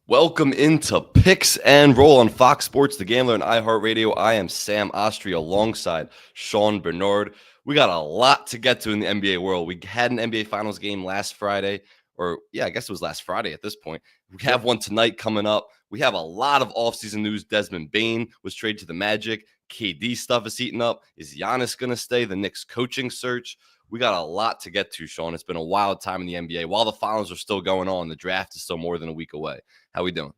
Welcome into Picks and Roll on Fox Sports, The Gambler, and iHeartRadio. I am Sam Oshtry alongside Sean Barnard. We got a lot to get to in the NBA world. We had an NBA Finals game last Friday, I guess it was last Friday at this point. We have one tonight coming up. We have a lot of offseason news. Desmond Bane was traded to the Magic. KD stuff is heating up. Is Giannis going to stay? The Knicks coaching search. We got a lot to get to, Sean. It's been a wild time in the NBA. While the finals are still going on, the draft is still more than a week away. How we doing?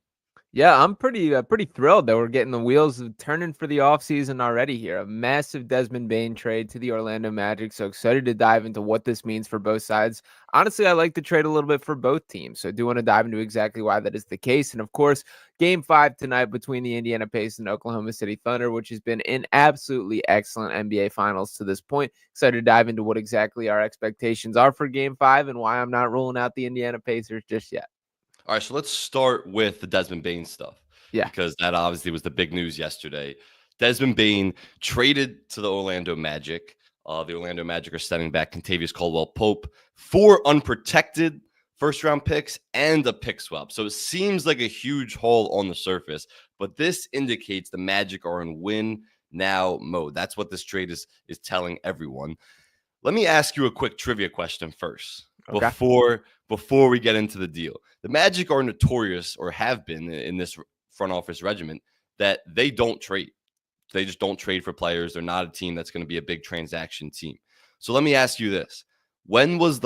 Yeah, I'm pretty thrilled that we're getting the wheels turning for the offseason already here. A massive Desmond Bane trade to the Orlando Magic. So excited to dive into what this means for both sides. Honestly, I like the trade a little bit for both teams. So I do want to dive into exactly why that is the case. And of course, game 5 tonight between the Indiana Pacers and Oklahoma City Thunder, which has been an absolutely excellent NBA Finals to this point. Excited to dive into what exactly our expectations are for game 5 and why I'm not ruling out the Indiana Pacers just yet. All right, so let's start with the Desmond Bane stuff. Yeah. Because that obviously was the big news yesterday. Desmond Bane traded to the Orlando Magic. The Orlando Magic are sending back Kentavious Caldwell-Pope, 4 unprotected first-round picks, and a pick swap. So it seems like a huge haul on the surface, but this indicates the Magic are in win-now mode. That's what this trade is telling everyone. Let me ask you a quick trivia question first. Okay. Before we get into the deal. The Magic are notorious, or have been in this front office regiment, that they don't trade. They just don't trade for players. They're not a team that's going to be a big transaction team. So let me ask you this. Who was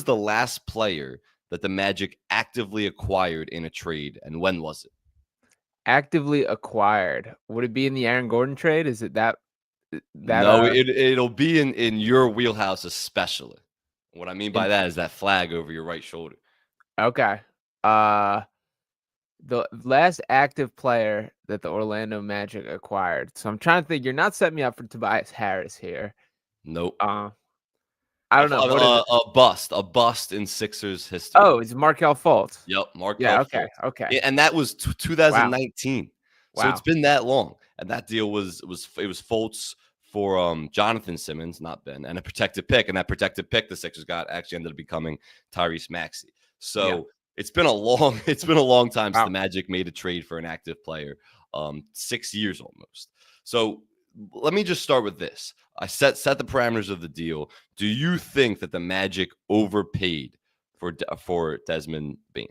the last player that the Magic actively acquired in a trade, and when was it? Actively acquired. Would it be in the Aaron Gordon trade? Is it that No, it'll be in your wheelhouse especially. What I mean by that is that flag over your right shoulder. Okay. The last active player that the Orlando Magic acquired. So I'm trying to think. You're not setting me up for Tobias Harris here. Nope. I don't know. What is it? A bust in Sixers history. Oh, it's Markelle Fultz. Yep, Markelle Yeah. Fultz. Okay. Yeah, and that was 2019. Wow. So it's been that long. And that deal was Fultz for Jonathan Simmons, not Ben, and a protected pick. And that protected pick the Sixers got actually ended up becoming Tyrese Maxey. So it's been a long time since the Magic made a trade for an active player. 6 years almost. So let me just start with this. I set the parameters of the deal. Do you think that the Magic overpaid for Desmond Bane?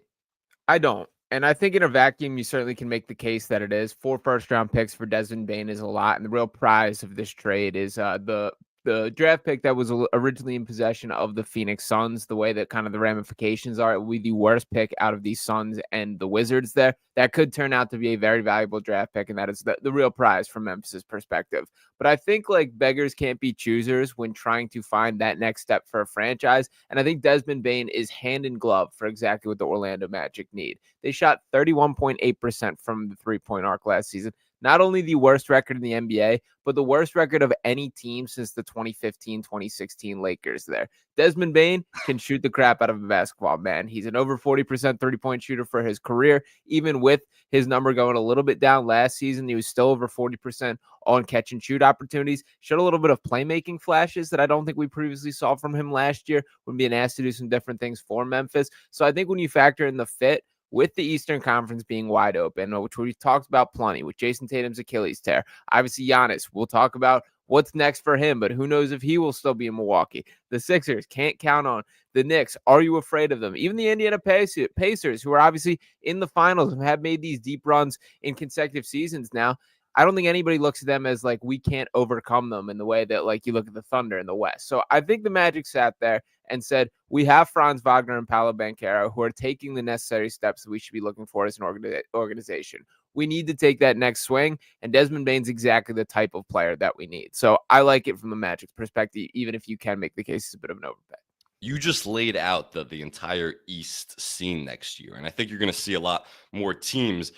I don't. And I think in a vacuum, you certainly can make the case that it is. 4 first-round picks for Desmond Bane is a lot. And the real prize of this trade is the draft pick that was originally in possession of the Phoenix Suns. The way that kind of the ramifications are, it will be the worst pick out of the Suns and the Wizards there. That could turn out to be a very valuable draft pick, and that is the real prize from Memphis' perspective. But I think like beggars can't be choosers when trying to find that next step for a franchise. And I think Desmond Bane is hand in glove for exactly what the Orlando Magic need. They shot 31.8% from the three-point arc last season. Not only the worst record in the NBA, but the worst record of any team since the 2015-2016 Lakers there. Desmond Bane can shoot the crap out of a basketball, man. He's an over 40% 30-point shooter for his career. Even with his number going a little bit down last season, he was still over 40% on catch and shoot opportunities. Showed a little bit of playmaking flashes that I don't think we previously saw from him last year when being asked to do some different things for Memphis. So I think when you factor in the fit, with the Eastern Conference being wide open, which we've talked about plenty, with Jason Tatum's Achilles tear. Obviously, Giannis, we'll talk about what's next for him, but who knows if he will still be in Milwaukee. The Sixers can't count on. The Knicks, are you afraid of them? Even the Indiana Pacers, who are obviously in the finals and have made these deep runs in consecutive seasons now, I don't think anybody looks at them as like we can't overcome them in the way that like you look at the Thunder in the West. So I think the Magic sat there and said, we have Franz Wagner and Paolo Banchero who are taking the necessary steps that we should be looking for as an organization. We need to take that next swing, and Desmond Bane's exactly the type of player that we need. So I like it from the Magic's perspective, even if you can make the case it's a bit of an overpay. You just laid out the entire East scene next year, and I think you're going to see a lot more teams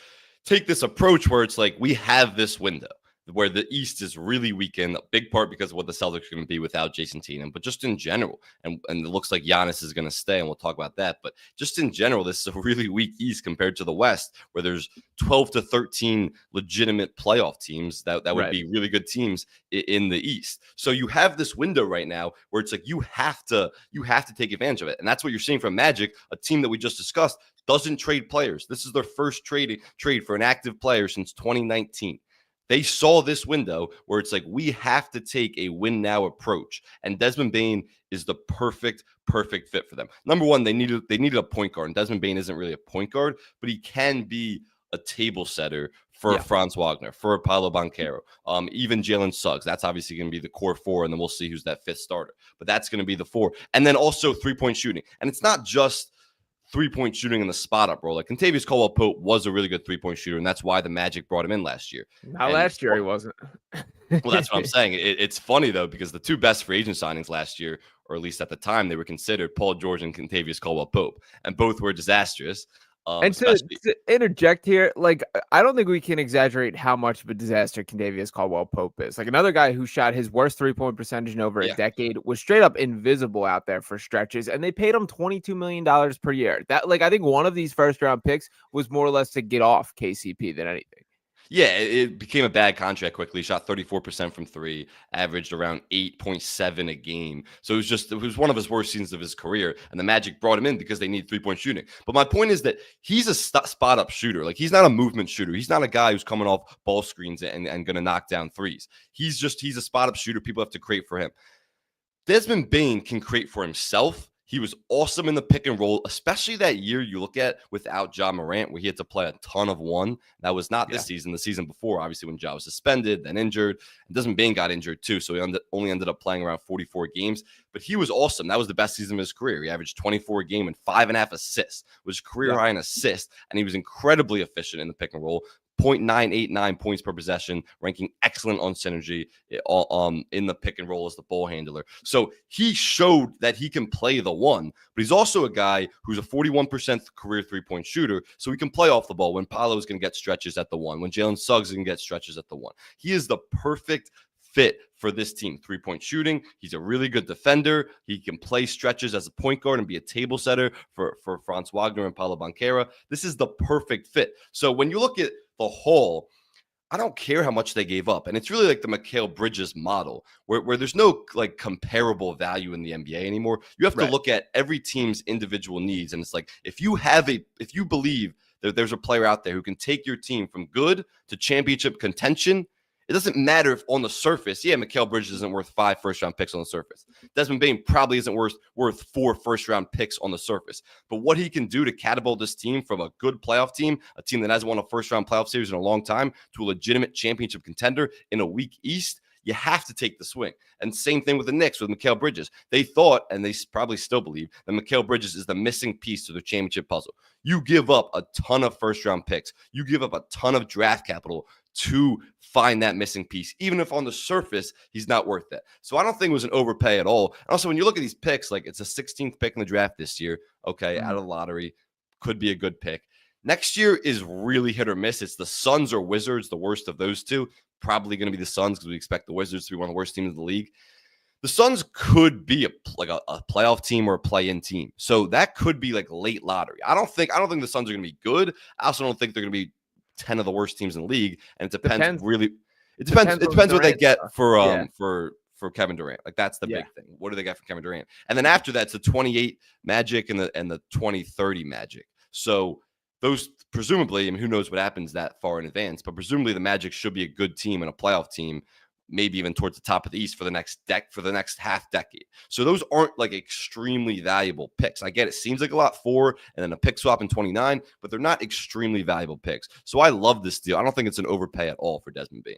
take this approach where it's like we have this window. where the East is really weakened, a big part because of what the Celtics are going to be without Jason Tatum, but just in general. And it looks like Giannis is going to stay, and we'll talk about that. But just in general, this is a really weak East compared to the West, where there's 12 to 13 legitimate playoff teams that would be really good teams in the East. So you have this window right now where it's like you have to take advantage of it. And that's what you're seeing from Magic, a team that we just discussed doesn't trade players. This is their first trade for an active player since 2019. They saw this window where it's like we have to take a win now approach, and Desmond Bane is the perfect fit for them. Number one, they needed a point guard, and Desmond Bane isn't really a point guard, but he can be a table setter for Franz Wagner, for Paolo Banchero, even Jalen Suggs. That's obviously going to be the core four, and then we'll see who's that fifth starter. But that's going to be the four, and then also 3-point shooting, and it's not just 3-point shooting in the spot up role. Like Kentavious Caldwell-Pope was a really good 3-point shooter, and that's why the Magic brought him in last year. Last year he wasn't. Well, that's what I'm saying. It's funny though, because the two best free agent signings last year, or at least at the time they were considered, Paul George and Kentavious Caldwell-Pope, and both were disastrous. And to interject here, like, I don't think we can exaggerate how much of a disaster Kentavious Caldwell-Pope is. Like, another guy who shot his worst 3-point percentage in over a decade, was straight up invisible out there for stretches, and they paid him $22 million per year. That, like, I think one of these first round picks was more or less to get off KCP than anything. Yeah, it became a bad contract quickly. Shot 34% from three, averaged around 8.7 a game. So it was one of his worst seasons of his career. And the Magic brought him in because they need 3-point shooting. But my point is that he's a spot up shooter. Like, he's not a movement shooter. He's not a guy who's coming off ball screens and going to knock down threes. He's a spot up shooter. People have to create for him. Desmond Bane can create for himself. He was awesome in the pick and roll, especially that year you look at without Ja Morant, where he had to play a ton of one. That was not this season, the season before, obviously, when Ja was suspended, then injured. And Desmond Bane got injured too, so he only ended up playing around 44 games. But he was awesome. That was the best season of his career. He averaged 24 a game and 5.5 assists, was career high in assists, and he was incredibly efficient in the pick and roll. 0.989 points per possession, ranking excellent on synergy in the pick and roll as the ball handler. So he showed that he can play the one, but he's also a guy who's a 41% career 3-point shooter, so he can play off the ball when Paolo is going to get stretches at the one, when Jalen Suggs is going to get stretches at the one. He is the perfect fit for this team. 3-point shooting. He's a really good defender. He can play stretches as a point guard and be a table setter for Franz Wagner and Paolo Banchero. This is the perfect fit. So when you look at the whole, I don't care how much they gave up. And it's really like the Mikal Bridges model where there's no like comparable value in the NBA anymore. You have to look at every team's individual needs. And it's like, if you believe that there's a player out there who can take your team from good to championship contention, it doesn't matter if on the surface, Mikal Bridges isn't worth 5 first-round picks on the surface. Desmond Bane probably isn't worth 4 first-round picks on the surface. But what he can do to catapult this team from a good playoff team, a team that hasn't won a first-round playoff series in a long time, to a legitimate championship contender in a weak East, you have to take the swing. And same thing with the Knicks with Mikal Bridges. They thought, and they probably still believe, that Mikal Bridges is the missing piece to their championship puzzle. You give up a ton of first-round picks. You give up a ton of draft capital to find that missing piece, even if on the surface he's not worth it. So I don't think it was an overpay at all. And also, when you look at these picks, like it's a 16th pick in the draft this year, okay, out of the lottery, could be a good pick. Next year is really hit or miss. It's the Suns or Wizards, the worst of those two. Probably going to be the Suns because we expect the Wizards to be one of the worst teams in the league. The Suns could be a playoff team or a play-in team. So that could be like late lottery. I don't think the Suns are going to be good. I also don't think they're going to be 10 of the worst teams in the league. And it depends what they get for Kevin Durant. Like, that's the big thing. What do they get for Kevin Durant? And then after that, it's the 28 Magic and the 2030 Magic. So those presumably, I mean, who knows what happens that far in advance, but presumably the Magic should be a good team and a playoff team, maybe even towards the top of the East for the next half decade. So those aren't like extremely valuable picks. I get it seems like a lot for, and then a pick swap in 29, but they're not extremely valuable picks. So I love this deal. I don't think it's an overpay at all for Desmond Bane.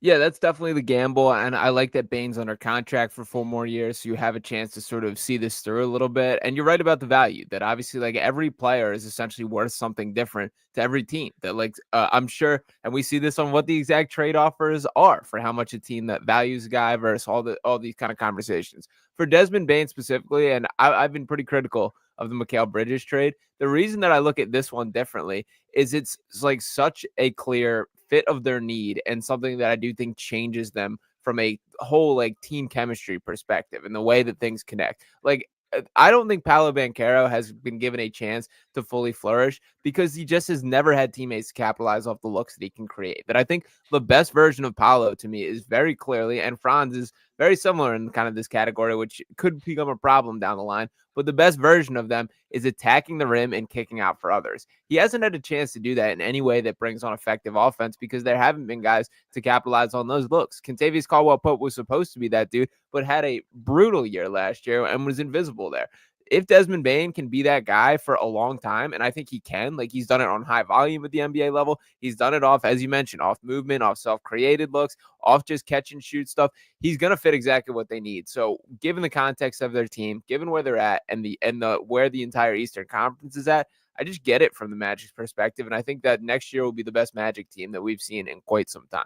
Yeah, that's definitely the gamble, and I like that Bane's under contract for 4 more years, so you have a chance to sort of see this through a little bit. And you're right about the value, that obviously, like, every player is essentially worth something different to every team. That, like, I'm sure, and we see this on what the exact trade offers are for how much a team that values a guy versus all these kind of conversations. For Desmond Bane specifically, and I've been pretty critical of the Mikal Bridges trade. The reason that I look at this one differently is it's like such a clear fit of their need and something that I do think changes them from a whole like team chemistry perspective and the way that things connect. Like I don't think Paolo Banchero has been given a chance to fully flourish because he just has never had teammates to capitalize off the looks that he can create. But I think the best version of Paolo to me is very clearly, and Franz is very similar in kind of this category, which could become a problem down the line. But the best version of them is attacking the rim and kicking out for others. He hasn't had a chance to do that in any way that brings on effective offense because there haven't been guys to capitalize on those looks. Kentavious Caldwell-Pope was supposed to be that dude, but had a brutal year last year and was invisible there. If Desmond Bane can be that guy for a long time, and I think he can, like he's done it on high volume at the NBA level. He's done it off, as you mentioned, off movement, off self-created looks, off just catch and shoot stuff. He's going to fit exactly what they need. So given the context of their team, given where they're at and the where the entire Eastern Conference is at, I just get it from the Magic's perspective. And I think that next year will be the best Magic team that we've seen in quite some time.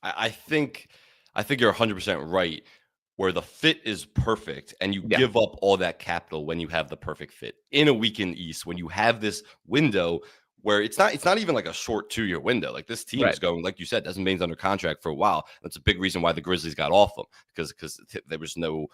I think you're 100% right. Where the fit is perfect and you give up all that capital when you have the perfect fit in a weekend East, when you have this window where it's not even like a short 2-year window. Like this team is going, like you said, Desmond Bane's under contract for a while. That's a big reason why the Grizzlies got off him because there was no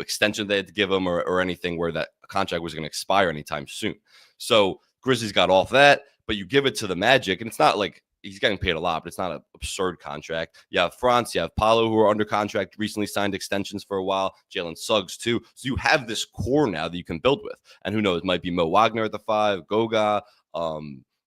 extension they had to give him or anything where that contract was going to expire anytime soon. So Grizzlies got off that, but you give it to the Magic and it's not like he's getting paid a lot, but it's not an absurd contract. You have Franz, you have Paolo, who are under contract, recently signed extensions for a while. Jalen Suggs, too. So you have this core now that you can build with. And who knows, it might be Mo Wagner at the 5, Goga,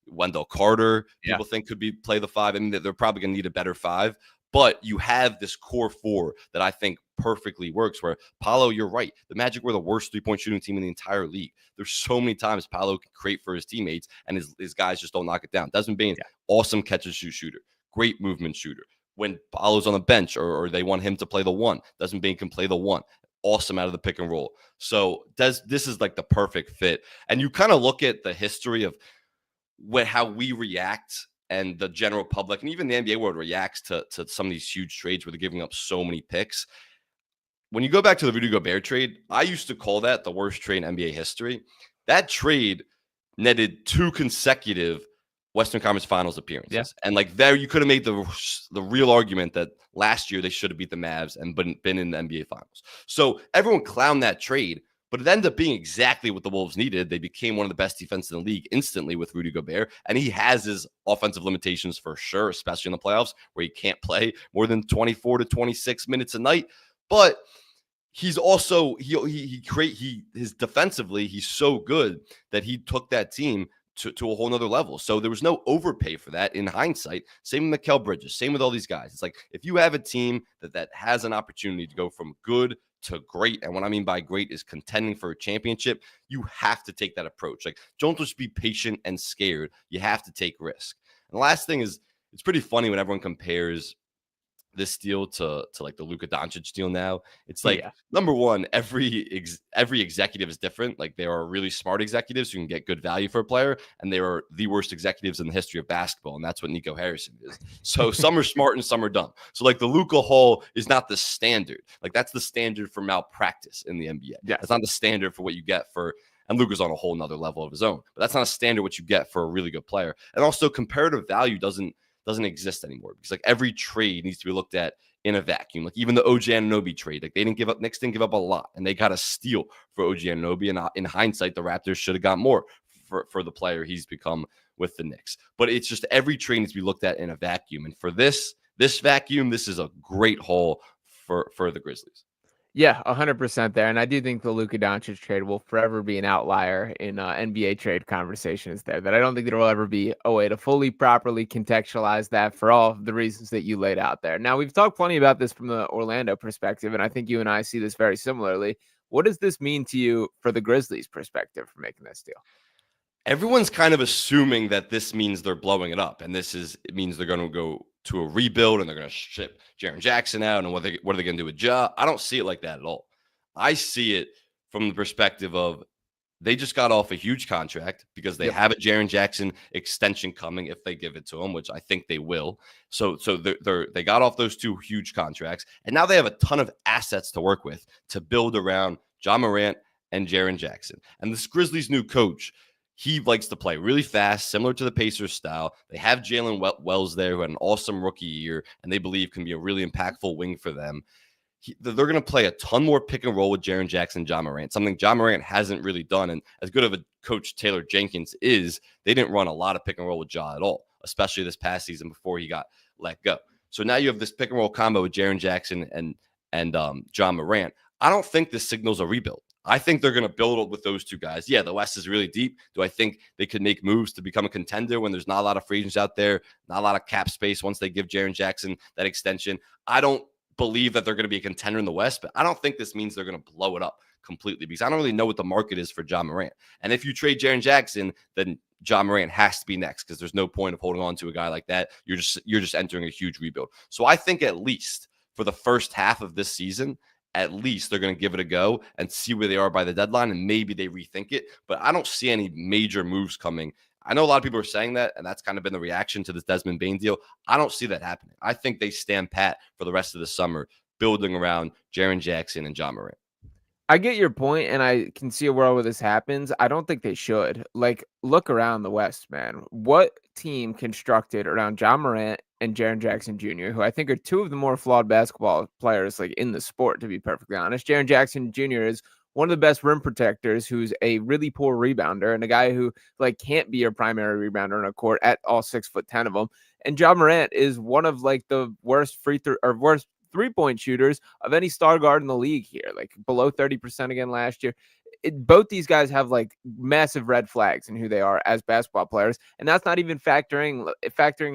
Wendell Carter, people think could play the 5. I mean, they're probably going to need a better 5. But you have this core 4 that I think perfectly works where Paolo, you're right. The Magic were the worst three-point shooting team in the entire league. There's so many times Paolo can create for his teammates and his guys just don't knock it down. Desmond Bane, awesome catch and shoot shooter, great movement shooter. When Paolo's on the bench or they want him to play the 1, Desmond Bane can play the 1. Awesome out of the pick and roll. So this is like the perfect fit. And you kind of look at the history of how we react and the general public and even the NBA world reacts to some of these huge trades where they're giving up so many picks. When you go back to the Rudy Gobert trade, I used to call that the worst trade in NBA history. That trade netted 2 consecutive Western Conference Finals appearances. Yeah. And like there, you could have made the real argument that last year they should have beat the Mavs and been in the NBA Finals. So everyone clowned that trade, but it ended up being exactly what the Wolves needed. They became one of the best defenses in the league instantly with Rudy Gobert, and he has his offensive limitations for sure, especially in the playoffs where he can't play more than 24 to 26 minutes a night. But he's also his defensively, he's so good that he took that team to a whole nother level. So there was no overpay for that in hindsight. Same with Mikal Bridges, same with all these guys. It's like if you have a team that has an opportunity to go from good to great, and what I mean by great is contending for a championship, you have to take that approach. Like, don't just be patient and scared. You have to take risk. And the last thing is, it's pretty funny when everyone compares this deal to like the Luka Doncic deal now. It's like, number one, every executive is different. Like, there are really smart executives who can get good value for a player, and there are the worst executives in the history of basketball, and that's what Nico Harrison is. So some are smart and some are dumb. So like the Luka haul is not the standard. Like, that's the standard for malpractice in the NBA. Yeah. That's not the standard for what you get for, and Luka's on a whole nother level of his own, but that's not a standard what you get for a really good player. And also comparative value doesn't exist anymore because like every trade needs to be looked at in a vacuum. Like even the OG Anunoby trade, like Knicks didn't give up a lot, and they got a steal for OG Anunoby. And in hindsight, the Raptors should have got more for the player he's become with the Knicks. But it's just every trade needs to be looked at in a vacuum. And for this vacuum, this is a great haul for the Grizzlies. Yeah, 100% there. And I do think the Luka Doncic trade will forever be an outlier in NBA trade conversations there. That I don't think there will ever be a way to fully, properly contextualize that for all of the reasons that you laid out there. Now, we've talked plenty about this from the Orlando perspective, and I think you and I see this very similarly. What does this mean to you for the Grizzlies' perspective for making this deal? Everyone's kind of assuming that this means they're blowing it up, and it means they're going to go to a rebuild and they're going to ship Jaren Jackson out, and what are they going to do with Ja? I don't see it like that at all. I see it from the perspective of they just got off a huge contract because they have a Jaren Jackson extension coming if they give it to him, which I think they will. So they got off those 2 huge contracts, and now they have a ton of assets to work with to build around Ja Morant and Jaren Jackson. And this Grizzlies' new coach he likes to play really fast, similar to the Pacers style. They have Jalen Wells there, who had an awesome rookie year, and they believe can be a really impactful wing for them. They're going to play a ton more pick and roll with Jaren Jackson and Ja Morant, something Ja Morant hasn't really done. And as good of a coach Taylor Jenkins is, they didn't run a lot of pick and roll with Ja at all, especially this past season before he got let go. So now you have this pick and roll combo with Jaren Jackson and Ja Morant. I don't think this signals a rebuild. I think they're going to build with those two guys. Yeah, the West is really deep. Do I think they could make moves to become a contender when there's not a lot of free agents out there, not a lot of cap space once they give Jaren Jackson that extension? I don't believe that they're going to be a contender in the West, but I don't think this means they're going to blow it up completely because I don't really know what the market is for Ja Morant. And if you trade Jaren Jackson, then Ja Morant has to be next because there's no point of holding on to a guy like that. You're just entering a huge rebuild. So I think at least for the first half of this season, at least they're going to give it a go and see where they are by the deadline, and maybe they rethink it. But I don't see any major moves coming. I know a lot of people are saying that, and that's kind of been the reaction to this Desmond Bane deal. I don't see that happening. I think they stand pat for the rest of the summer, building around Jaren Jackson and Ja Morant. I get your point, and I can see a world where this happens. I don't think they should. Like, look around the West, man. What team constructed around Ja Morant and Jaren Jackson Jr., who I think are two of the more flawed basketball players like in the sport, to be perfectly honest. Jaren Jackson Jr. is one of the best rim protectors, who's a really poor rebounder, and a guy who like can't be your primary rebounder on a court at all 6'10" of them. And Ja Morant is one of like the worst worst three-point shooters of any star guard in the league here, like below 30% again last year. Both these guys have like massive red flags in who they are as basketball players, and that's not even factoring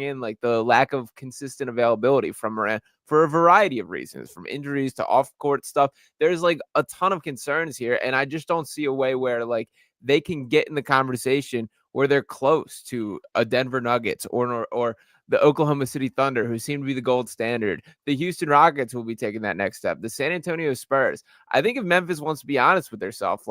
in like the lack of consistent availability from Morant for a variety of reasons, from injuries to off-court stuff. There's like a ton of concerns here, and I just don't see a way where like they can get in the conversation where they're close to a Denver Nuggets or the Oklahoma City Thunder, who seem to be the gold standard. The Houston Rockets will be taking that next step. The San Antonio Spurs. I think if Memphis wants to be honest with themselves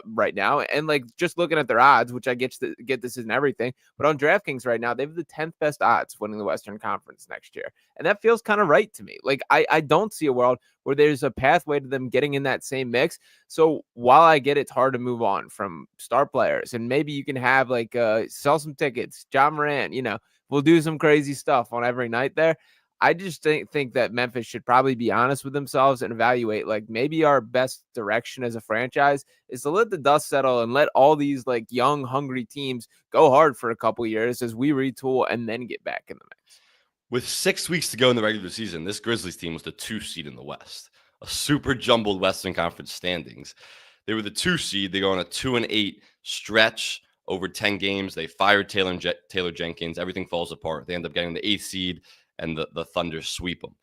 right now, and like just looking at their odds, which I get this isn't everything, but on DraftKings right now, they have the 10th best odds winning the Western Conference next year. And that feels kind of right to me. Like I don't see a world where there's a pathway to them getting in that same mix. So while I get it's hard to move on from star players, and maybe you can have like sell some tickets, Ja Morant, we'll do some crazy stuff on every night there. I just think that Memphis should probably be honest with themselves and evaluate like maybe our best direction as a franchise is to let the dust settle and let all these like young, hungry teams go hard for a couple years as we retool and then get back in the mix. With 6 weeks to go in the regular season, this Grizzlies team was the 2 seed in the West, a super jumbled Western Conference standings. They were the 2 seed. They go on a 2-8 stretch over 10 games. They fired Taylor Jenkins. Everything falls apart. They end up getting the 8th seed, and the Thunder sweep them.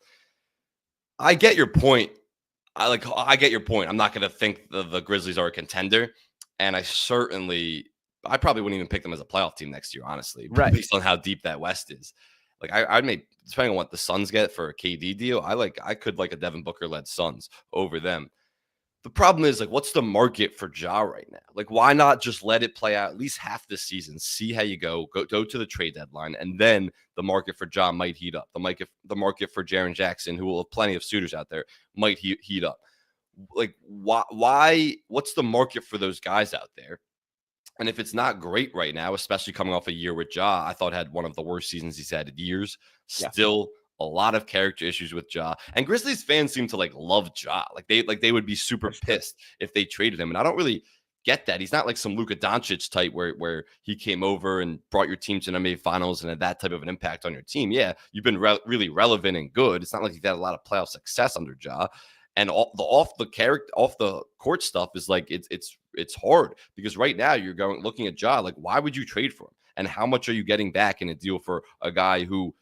I get your point. I get your point. I'm not going to think the Grizzlies are a contender, and I probably wouldn't even pick them as a playoff team next year, honestly, right, based on how deep that West is. Like I'd make, depending on what the Suns get for a KD deal, I could like a Devin Booker led Suns over them. The problem is like, what's the market for Ja right now? Like, why not just let it play out at least half this season, see how you go to the trade deadline, and then the market for Ja might heat up. The market for Jaren Jackson, who will have plenty of suitors out there, might heat up. Like, why? What's the market for those guys out there? And if it's not great right now, especially coming off a year with Ja, I thought had one of the worst seasons he's had in years. Still a lot of character issues with Ja. And Grizzlies fans seem to like love Ja. Like they would be super pissed if they traded him. And I don't really get that. He's not like some Luka Doncic type where he came over and brought your team to an NBA Finals and had that type of an impact on your team. Yeah, you've been really relevant and good. It's not like you've had a lot of playoff success under Ja. And off the court stuff is like it's hard because right now you're looking at Ja, like why would you trade for him? And how much are you getting back in a deal for a guy who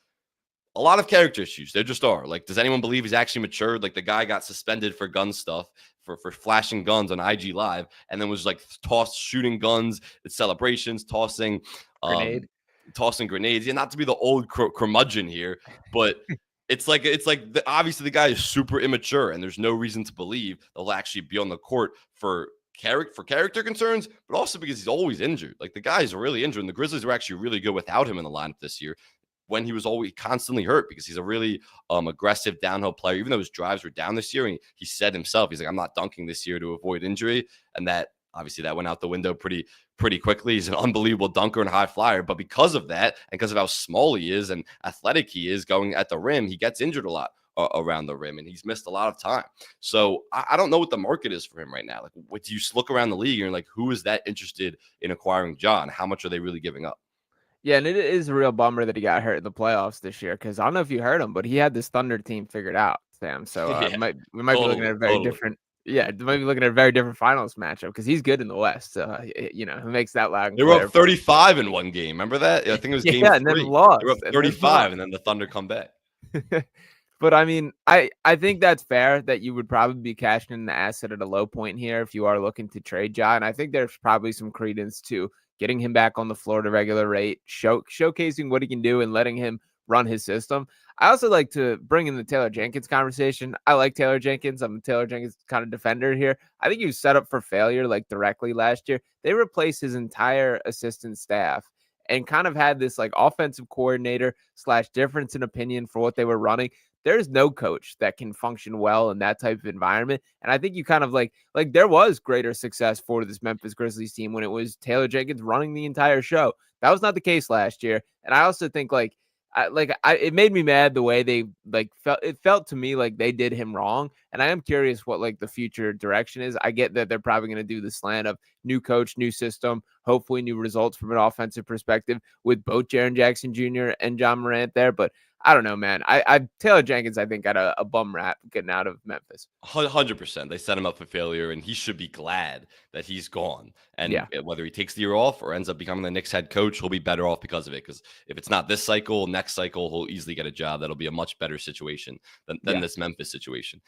a lot of character issues? There just are. Like, does anyone believe he's actually matured? Like the guy got suspended for gun stuff, for flashing guns on IG Live, and then was like shooting guns at celebrations, tossing grenades. Yeah, not to be the old curmudgeon here, but it's like obviously the guy is super immature, and there's no reason to believe they'll actually be on the court for character concerns, but also because he's always injured. Like the guy is really injured, and the Grizzlies were actually really good without him in the lineup this year, when he was always constantly hurt, because he's a really aggressive downhill player. Even though his drives were down this year, and he said himself, he's like, I'm not dunking this year to avoid injury, and that Obviously, that went out the window pretty quickly. He's an unbelievable dunker and high flyer, but because of that, and because of how small he is and athletic he is going at the rim, he gets injured a lot around the rim, and he's missed a lot of time. So I don't know what the market is for him right now. Like, what you look around the league and you're like, who is that interested in acquiring John? How much are they really giving up? Yeah, and it is a real bummer that he got hurt in the playoffs this year because I don't know if you heard him, but he had this Thunder team figured out, Sam. So Yeah, we might be looking at a very totally. different, yeah, we might be looking at a very different finals matchup because he's good in the West. So it makes that loud and They were up clear. 35 in one game. Remember that? I think it was game Yeah, and then 3. They were up lost, 35, and then the Thunder come back. But I mean, I think that's fair that you would probably be cashing in the asset at a low point here if you are looking to trade Ja. And I think there's probably some credence to getting him back on the floor at a regular rate, showcasing what he can do and letting him run his system. I also like to bring in the Taylor Jenkins conversation. I like Taylor Jenkins. I'm a Taylor Jenkins kind of defender here. I think he was set up for failure like directly last year. They replaced his entire assistant staff and kind of had this like offensive coordinator / difference in opinion for what they were running. There's no coach that can function well in that type of environment. And I think you kind of like there was greater success for this Memphis Grizzlies team when it was Taylor Jenkins running the entire show. That was not the case last year. And I also think it made me mad the way they felt to me like they did him wrong. And I am curious what like the future direction is. I get that they're probably going to do the slant of new coach, new system, hopefully new results from an offensive perspective with both Jaren Jackson Jr. and John Morant there. But I don't know, man. I Taylor Jenkins, I think, got a bum rap getting out of Memphis. 100%. They set him up for failure, and he should be glad that he's gone. And Yeah. whether he takes the year off or ends up becoming the Knicks head coach, he'll be better off because of it. Because if it's not this cycle, next cycle, he'll easily get a job that'll be a much better situation than this Memphis situation.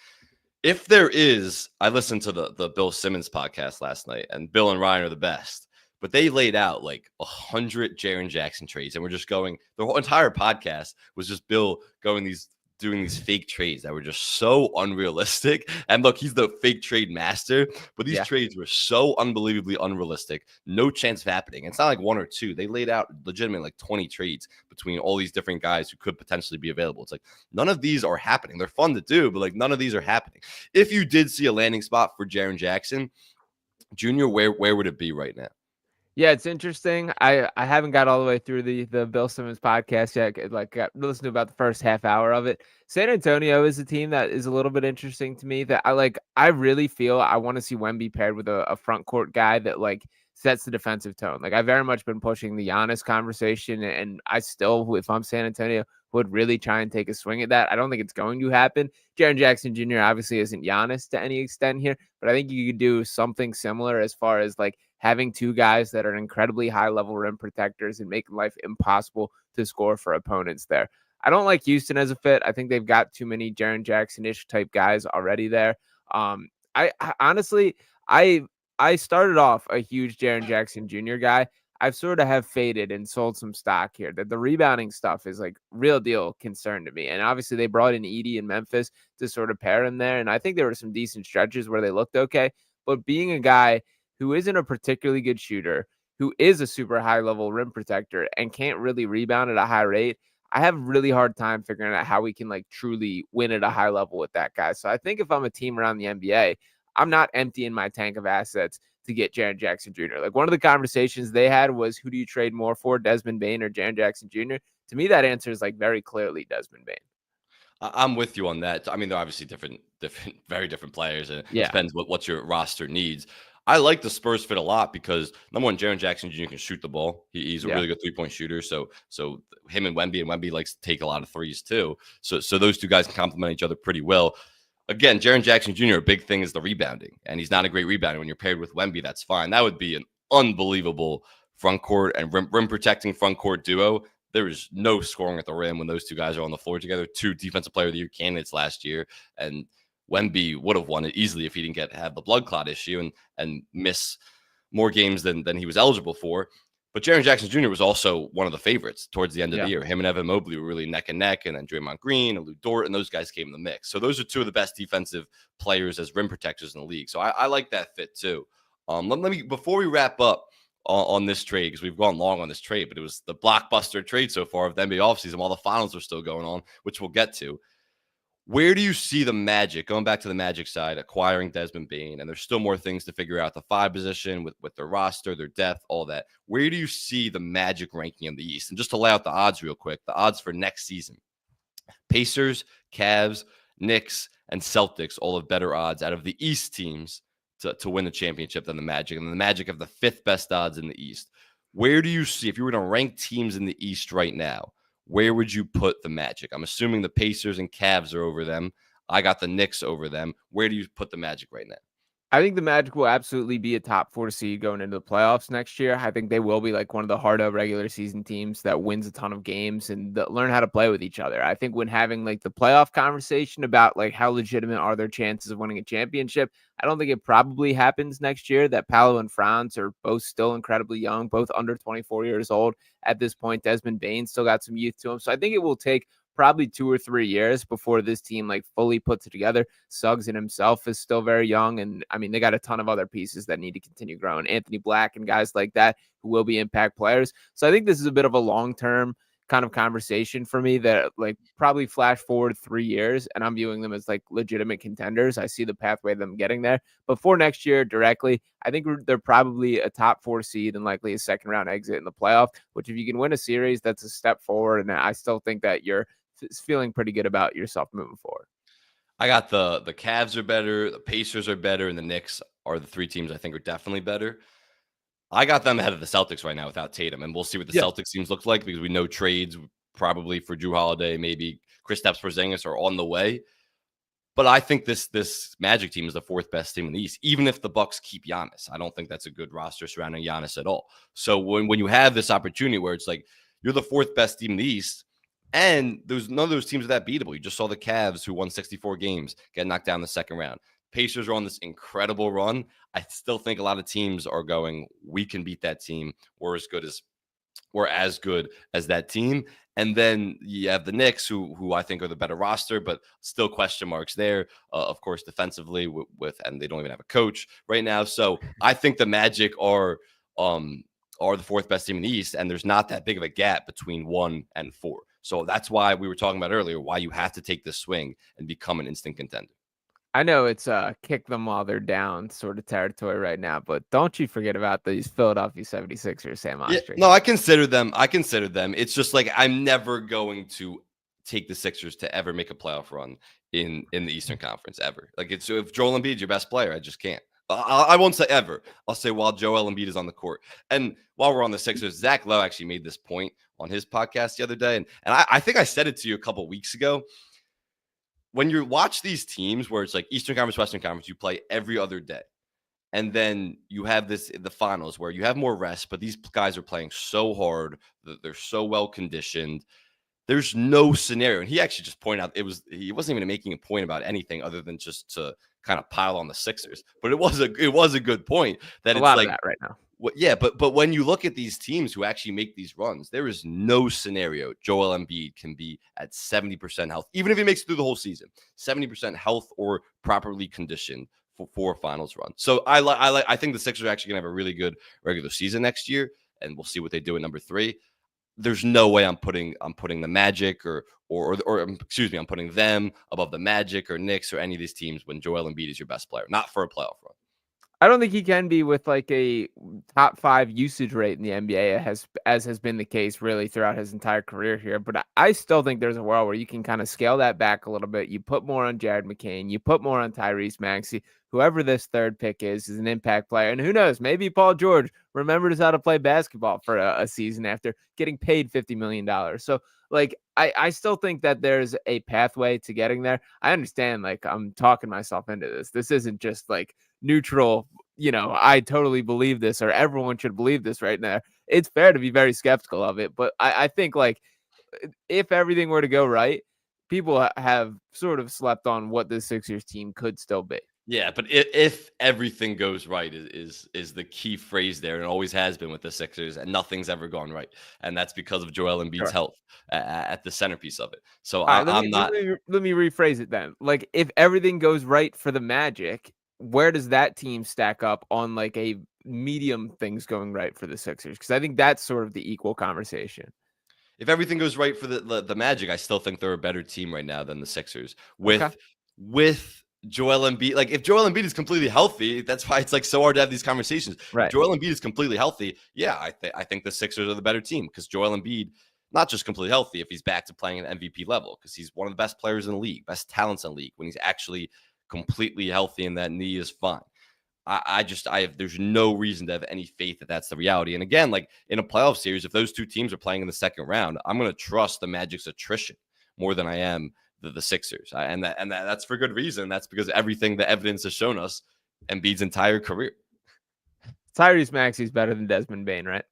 If there is, I listened to the Bill Simmons podcast last night, and Bill and Ryan are the best. But they laid out like 100 Jaren Jackson trades, and we're just going. The whole entire podcast was just Bill doing these fake trades that were just so unrealistic. And look, he's the fake trade master, but these trades were so unbelievably unrealistic. No chance of happening. It's not like one or two. They laid out legitimately like 20 trades between all these different guys who could potentially be available. It's like none of these are happening. They're fun to do, but like none of these are happening. If you did see a landing spot for Jaren Jackson Jr., where would it be right now? Yeah, it's interesting. I haven't got all the way through the Bill Simmons podcast yet. Like, listened to about the first half hour of it. San Antonio is a team that is a little bit interesting to me. That I really feel I want to see Wemby paired with a front court guy that like sets the defensive tone. Like, I've very much been pushing the Giannis conversation, and I still, if I'm San Antonio, would really try and take a swing at that. I don't think it's going to happen. Jaren Jackson Jr. obviously isn't Giannis to any extent here, but I think you could do something similar as far as like having two guys that are incredibly high level rim protectors and making life impossible to score for opponents there. I don't like Houston as a fit. I think they've got too many Jaren Jackson-ish type guys already there. I honestly, I started off a huge Jaren Jackson Jr. guy. I've sort of have faded and sold some stock here. That the rebounding stuff is like real deal concern to me. And obviously they brought in Edey in Memphis to sort of pair him there. And I think there were some decent stretches where they looked okay. But being a guy who isn't a particularly good shooter, who is a super high level rim protector and can't really rebound at a high rate, I have a really hard time figuring out how we can like truly win at a high level with that guy. So I think if I'm a team around the NBA, I'm not emptying my tank of assets to get Jaren Jackson Jr. Like one of the conversations they had was, who do you trade more for, Desmond Bane or Jaren Jackson Jr.? To me, that answer is like very clearly Desmond Bane. I'm with you on that. I mean, they're obviously different, very different players, and it depends what your roster needs. I like the Spurs fit a lot because number one, Jaren Jackson Jr. can shoot the ball. He's a really good 3-point shooter. So him and Wemby likes to take a lot of threes too. So those two guys can complement each other pretty well. Again, Jaren Jackson Jr., a big thing is the rebounding, and he's not a great rebounder. When you're paired with Wemby, that's fine. That would be an unbelievable front court and rim protecting front court duo. There is no scoring at the rim when those two guys are on the floor together. 2 defensive player of the year candidates last year, and Wemby would have won it easily if he didn't have the blood clot issue and miss more games than he was eligible for. But Jaren Jackson Jr. was also one of the favorites towards the end of the year. Him and Evan Mobley were really neck and neck, and then Draymond Green and Lou Dort, and those guys came in the mix. So those are 2 of the best defensive players as rim protectors in the league. So I like that fit too. Let me, before we wrap up on this trade, because we've gone long on this trade, but it was the blockbuster trade so far of the NBA offseason while the finals are still going on, which we'll get to. Where do you see the Magic, going back to the Magic side, acquiring Desmond Bane, and there's still more things to figure out, the 5 position with their roster, their depth, all that. Where do you see the Magic ranking in the East? And just to lay out the odds real quick, the odds for next season. Pacers, Cavs, Knicks, and Celtics all have better odds out of the East teams to win the championship than the Magic. And the Magic have the 5th best odds in the East. Where do you see, if you were to rank teams in the East right now, where would you put the Magic? I'm assuming the Pacers and Cavs are over them. I got the Knicks over them. Where do you put the Magic right now? I think the Magic will absolutely be a top 4 seed going into the playoffs next year. I think they will be like one of the harder regular season teams that wins a ton of games and that learn how to play with each other. I think when having like the playoff conversation about like how legitimate are their chances of winning a championship, I don't think it probably happens next year. That Paolo and Franz are both still incredibly young, both under 24 years old at this point. Desmond Bane still got some youth to him. So I think it will take probably 2 or 3 years before this team like fully puts it together. Suggs in himself is still very young. And I mean, they got a ton of other pieces that need to continue growing. Anthony Black and guys like that who will be impact players. So I think this is a bit of a long-term kind of conversation for me that like probably flash forward 3 years and I'm viewing them as like legitimate contenders. I see the pathway of them getting there. But for next year directly, I think they're probably a top 4 seed and likely a second round exit in the playoff, which if you can win a series, that's a step forward. And I still think that you're feeling pretty good about yourself moving forward. I got the Cavs are better, the Pacers are better, and the Knicks are the 3 teams I think are definitely better. I got them ahead of the Celtics right now without Tatum, and we'll see what the Celtics teams look like because we know trades probably for Drew Holiday, maybe Kristaps Porzingis are on the way. But I think this Magic team is the 4th best team in the East, even if the Bucks keep Giannis. I don't think that's a good roster surrounding Giannis at all. So when you have this opportunity where it's like you're the 4th best team in the East, and there's none of those teams that beatable. You just saw the Cavs, who won 64 games, get knocked down in the second round. Pacers are on this incredible run. I still think a lot of teams are going, we can beat that team. We're as good as that team. And then you have the Knicks, who I think are the better roster, but still question marks there. Of course, defensively and they don't even have a coach right now. So I think the Magic are the 4th best team in the East, and there's not that big of a gap between 1 and 4. So that's why we were talking about earlier, why you have to take this swing and become an instant contender. I know it's kick them while they're down sort of territory right now, but don't you forget about these Philadelphia 76ers, Sam Oshtry. Yeah, no, I consider them. It's just like I'm never going to take the Sixers to ever make a playoff run in the Eastern Conference ever. Like it's if Joel Embiid's your best player, I just can't. I won't say ever. I'll say while Joel Embiid is on the court. And while we're on the Sixers, Zach Lowe actually made this point on his podcast the other day. And I think I said it to you a couple of weeks ago. When you watch these teams where it's like Eastern Conference, Western Conference, you play every other day. And then you have the finals where you have more rest, but these guys are playing so hard. They're so well conditioned. There's no scenario. And he actually just pointed out he wasn't even making a point about anything other than just to kind of pile on the Sixers. But it was a good point that a it's lot like of that right now. Yeah, but when you look at these teams who actually make these runs, there is no scenario Joel Embiid can be at 70% health, even if he makes it through the whole season, 70% health or properly conditioned for a finals run. So I think the Sixers are actually gonna have a really good regular season next year, and we'll see what they do at number 3. There's no way I'm putting the Magic or excuse me, I'm putting them above the Magic or Knicks or any of these teams when Joel Embiid is your best player, not for a playoff run. I don't think he can be with like a top 5 usage rate in the NBA as has been the case really throughout his entire career here. But I still think there's a world where you can kind of scale that back a little bit. You put more on Jared McCain, you put more on Tyrese Maxey. Whoever this 3rd pick is an impact player. And who knows, maybe Paul George remembers how to play basketball for a season after getting paid $50 million. So like, I still think that there's a pathway to getting there. I understand, like, I'm talking myself into this. This isn't just like neutral, I totally believe this or everyone should believe this right now. It's fair to be very skeptical of it. But I think like if everything were to go right, people have sort of slept on what the Sixers team could still be. Yeah, but if everything goes right is the key phrase there, and always has been with the Sixers, and nothing's ever gone right, and that's because of Joel Embiid's health at the centerpiece of it. So I'm not. Let me rephrase it then. Like, if everything goes right for the Magic, where does that team stack up on like a medium things going right for the Sixers? Because I think that's sort of the equal conversation. If everything goes right for the Magic, I still think they're a better team right now than the Sixers. Okay. With Joel Embiid, like if Joel Embiid is completely healthy, that's why it's like so hard to have these conversations. If Right. Joel Embiid is completely healthy, yeah, I think the Sixers are the better team because Joel Embiid, not just completely healthy, if he's back to playing at MVP level, because he's one of the best players in the league, best talents in the league when he's actually completely healthy and that knee is fine. There's no reason to have any faith that that's the reality. And again, like in a playoff series, if those two teams are playing in the second round, I'm going to trust the Magic's attrition more than I am the Sixers. That's for good reason. That's because everything the evidence has shown us Embiid's entire career. Tyrese Maxey's better than Desmond Bane, right?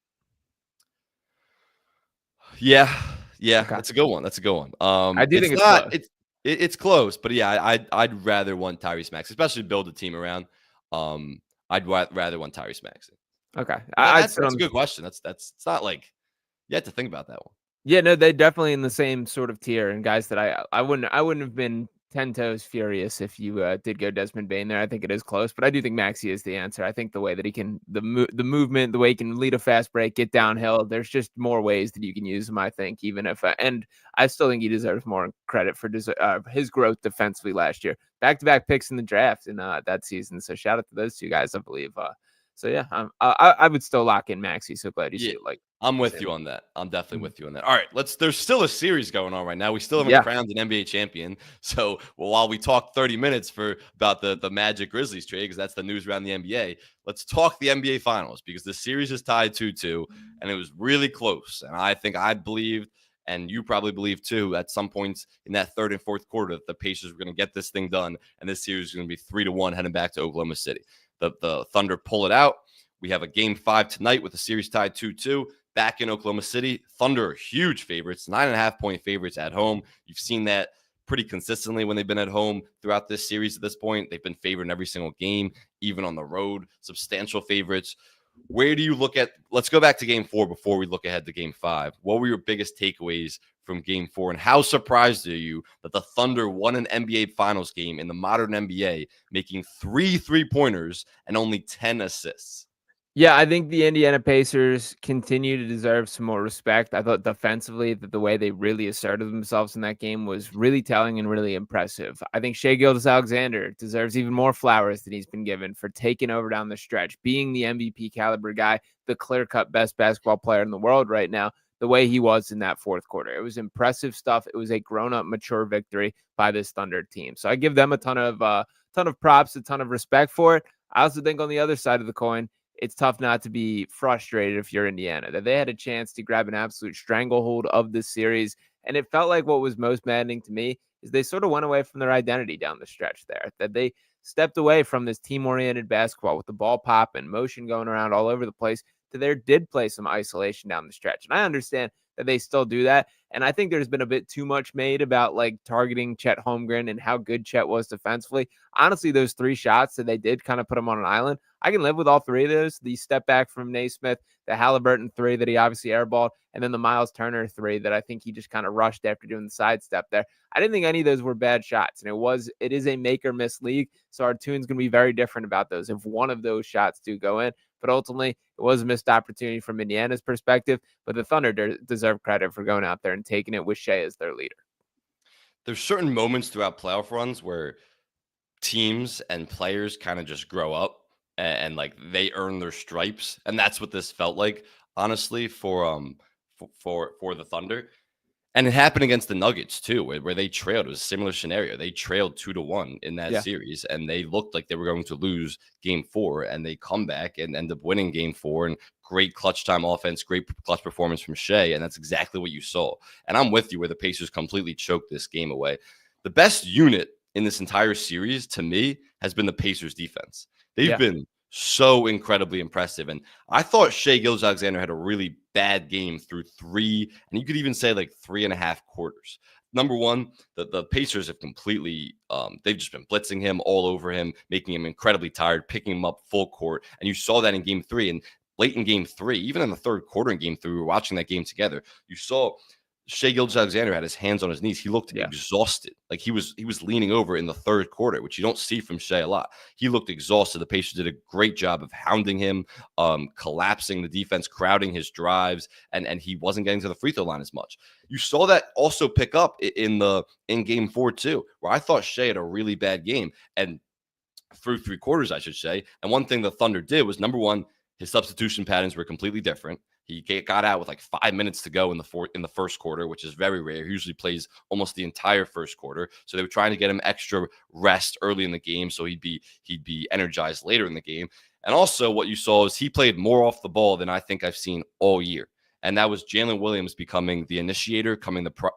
Yeah. Okay. That's a good one. That's a good one. I do think It's it's not, close. it's close, but yeah, I'd rather want Tyrese Maxey, especially build a team around. I'd rather want Tyrese Maxey. Okay. That's a good question. That's it's not like you have to think about that one. Yeah, no, they definitely in the same sort of tier, and guys that I wouldn't have been 10 toes furious if you did go Desmond Bane there. I think it is close, but I do think Maxey is the answer. I think the way that he can the movement, the way he can lead a fast break, get downhill. There's just more ways that you can use him. I think even if and I still think he deserves more credit for his growth defensively last year. Back-to-back picks in the draft in that season. So shout out to those two guys, I believe. So yeah, I would still lock in Maxey. So glad you see it. Like I'm with you on that. I'm definitely with you on that. All right, there's still a series going on right now. We still haven't Yeah. crowned an NBA champion. So while we talk 30 minutes about the Magic Grizzlies trade, because that's the news around the NBA, let's talk the NBA Finals because the series is tied 2-2, and it was really close. And I believed, and you probably believe too, at some points in that third and fourth quarter, that the Pacers were going to get this thing done, and this series is going to be 3-1 heading back to Oklahoma City. The Thunder pull it out. We have a game 5 tonight with the series tied 2-2. Back in Oklahoma City, Thunder are huge favorites, 9.5-point favorites at home. You've seen that pretty consistently when they've been at home throughout this series at this point. They've been favored in every single game, even on the road, substantial favorites. Where do you look at? Let's go back to game 4 before we look ahead to game 5. What were your biggest takeaways from game 4, and how surprised are you that the Thunder won an NBA Finals game in the modern NBA, making 3 3-pointers and only 10 assists? Yeah, I think the Indiana Pacers continue to deserve some more respect. I thought defensively that the way they really asserted themselves in that game was really telling and really impressive. I think Shai Gilgeous-Alexander deserves even more flowers than he's been given for taking over down the stretch, being the MVP caliber guy, the clear-cut best basketball player in the world right now, the way he was in that fourth quarter. It was impressive stuff. It was a grown-up, mature victory by this Thunder team. So I give them a ton of props, a ton of respect for it. I also think on the other side of the coin, it's tough not to be frustrated if you're Indiana, that they had a chance to grab an absolute stranglehold of this series. And it felt like what was most maddening to me is they sort of went away from their identity down the stretch there, that they stepped away from this team-oriented basketball with the ball popping, motion going around all over the place, to there did play some isolation down the stretch. And I understand that they still do that. And I think there's been a bit too much made about like targeting Chet Holmgren and how good Chet was defensively. Honestly, those 3 shots that they did kind of put him on an island, I can live with all 3 of those. The step back from Naismith, the Halliburton 3 that he obviously airballed, and then the Miles Turner 3 that I think he just kind of rushed after doing the sidestep there. I didn't think any of those were bad shots. And it is a make or miss league. So our tune's going to be very different about those if one of those shots do go in. But ultimately, it was a missed opportunity from Indiana's perspective. But the Thunder deserve credit for going out there and taking it with Shai as their leader. There's certain moments throughout playoff runs where teams and players kind of just grow up and like they earn their stripes, and that's what this felt like, honestly, for the Thunder. And it happened against the Nuggets too, where they trailed. It was a similar scenario. They trailed 2-1 in that series, and they looked like they were going to lose game 4, and they come back and end up winning game 4. And great clutch time offense, great clutch performance from Shai, and that's exactly what you saw. And I'm with you where the Pacers completely choked this game away. The best unit in this entire series, to me, has been the Pacers defense. They've been so incredibly impressive. And I thought Shai Gilgeous-Alexander had a really bad game through 3, and you could even say like 3.5 quarters. Number one, the Pacers have completely, they've just been blitzing him all over him, making him incredibly tired, picking him up full court. And you saw that in game 3. And late in game 3, even in the third quarter in game 3, we were watching that game together. You saw Shai Gilgeous-Alexander had his hands on his knees. He looked exhausted. Like he was leaning over in the third quarter, which you don't see from Shai a lot. He looked exhausted. The Pacers did a great job of hounding him, collapsing the defense, crowding his drives, and he wasn't getting to the free throw line as much. You saw that also pick up in game 4 too, where I thought Shai had a really bad game, and through 3 quarters, I should say. And one thing the Thunder did was, number one, his substitution patterns were completely different. He got out with like 5 minutes to go in the first quarter, which is very rare. He usually plays almost the entire first quarter. So they were trying to get him extra rest early in the game, so he'd be energized later in the game. And also, what you saw is he played more off the ball than I think I've seen all year. And that was Jalen Williams becoming the initiator,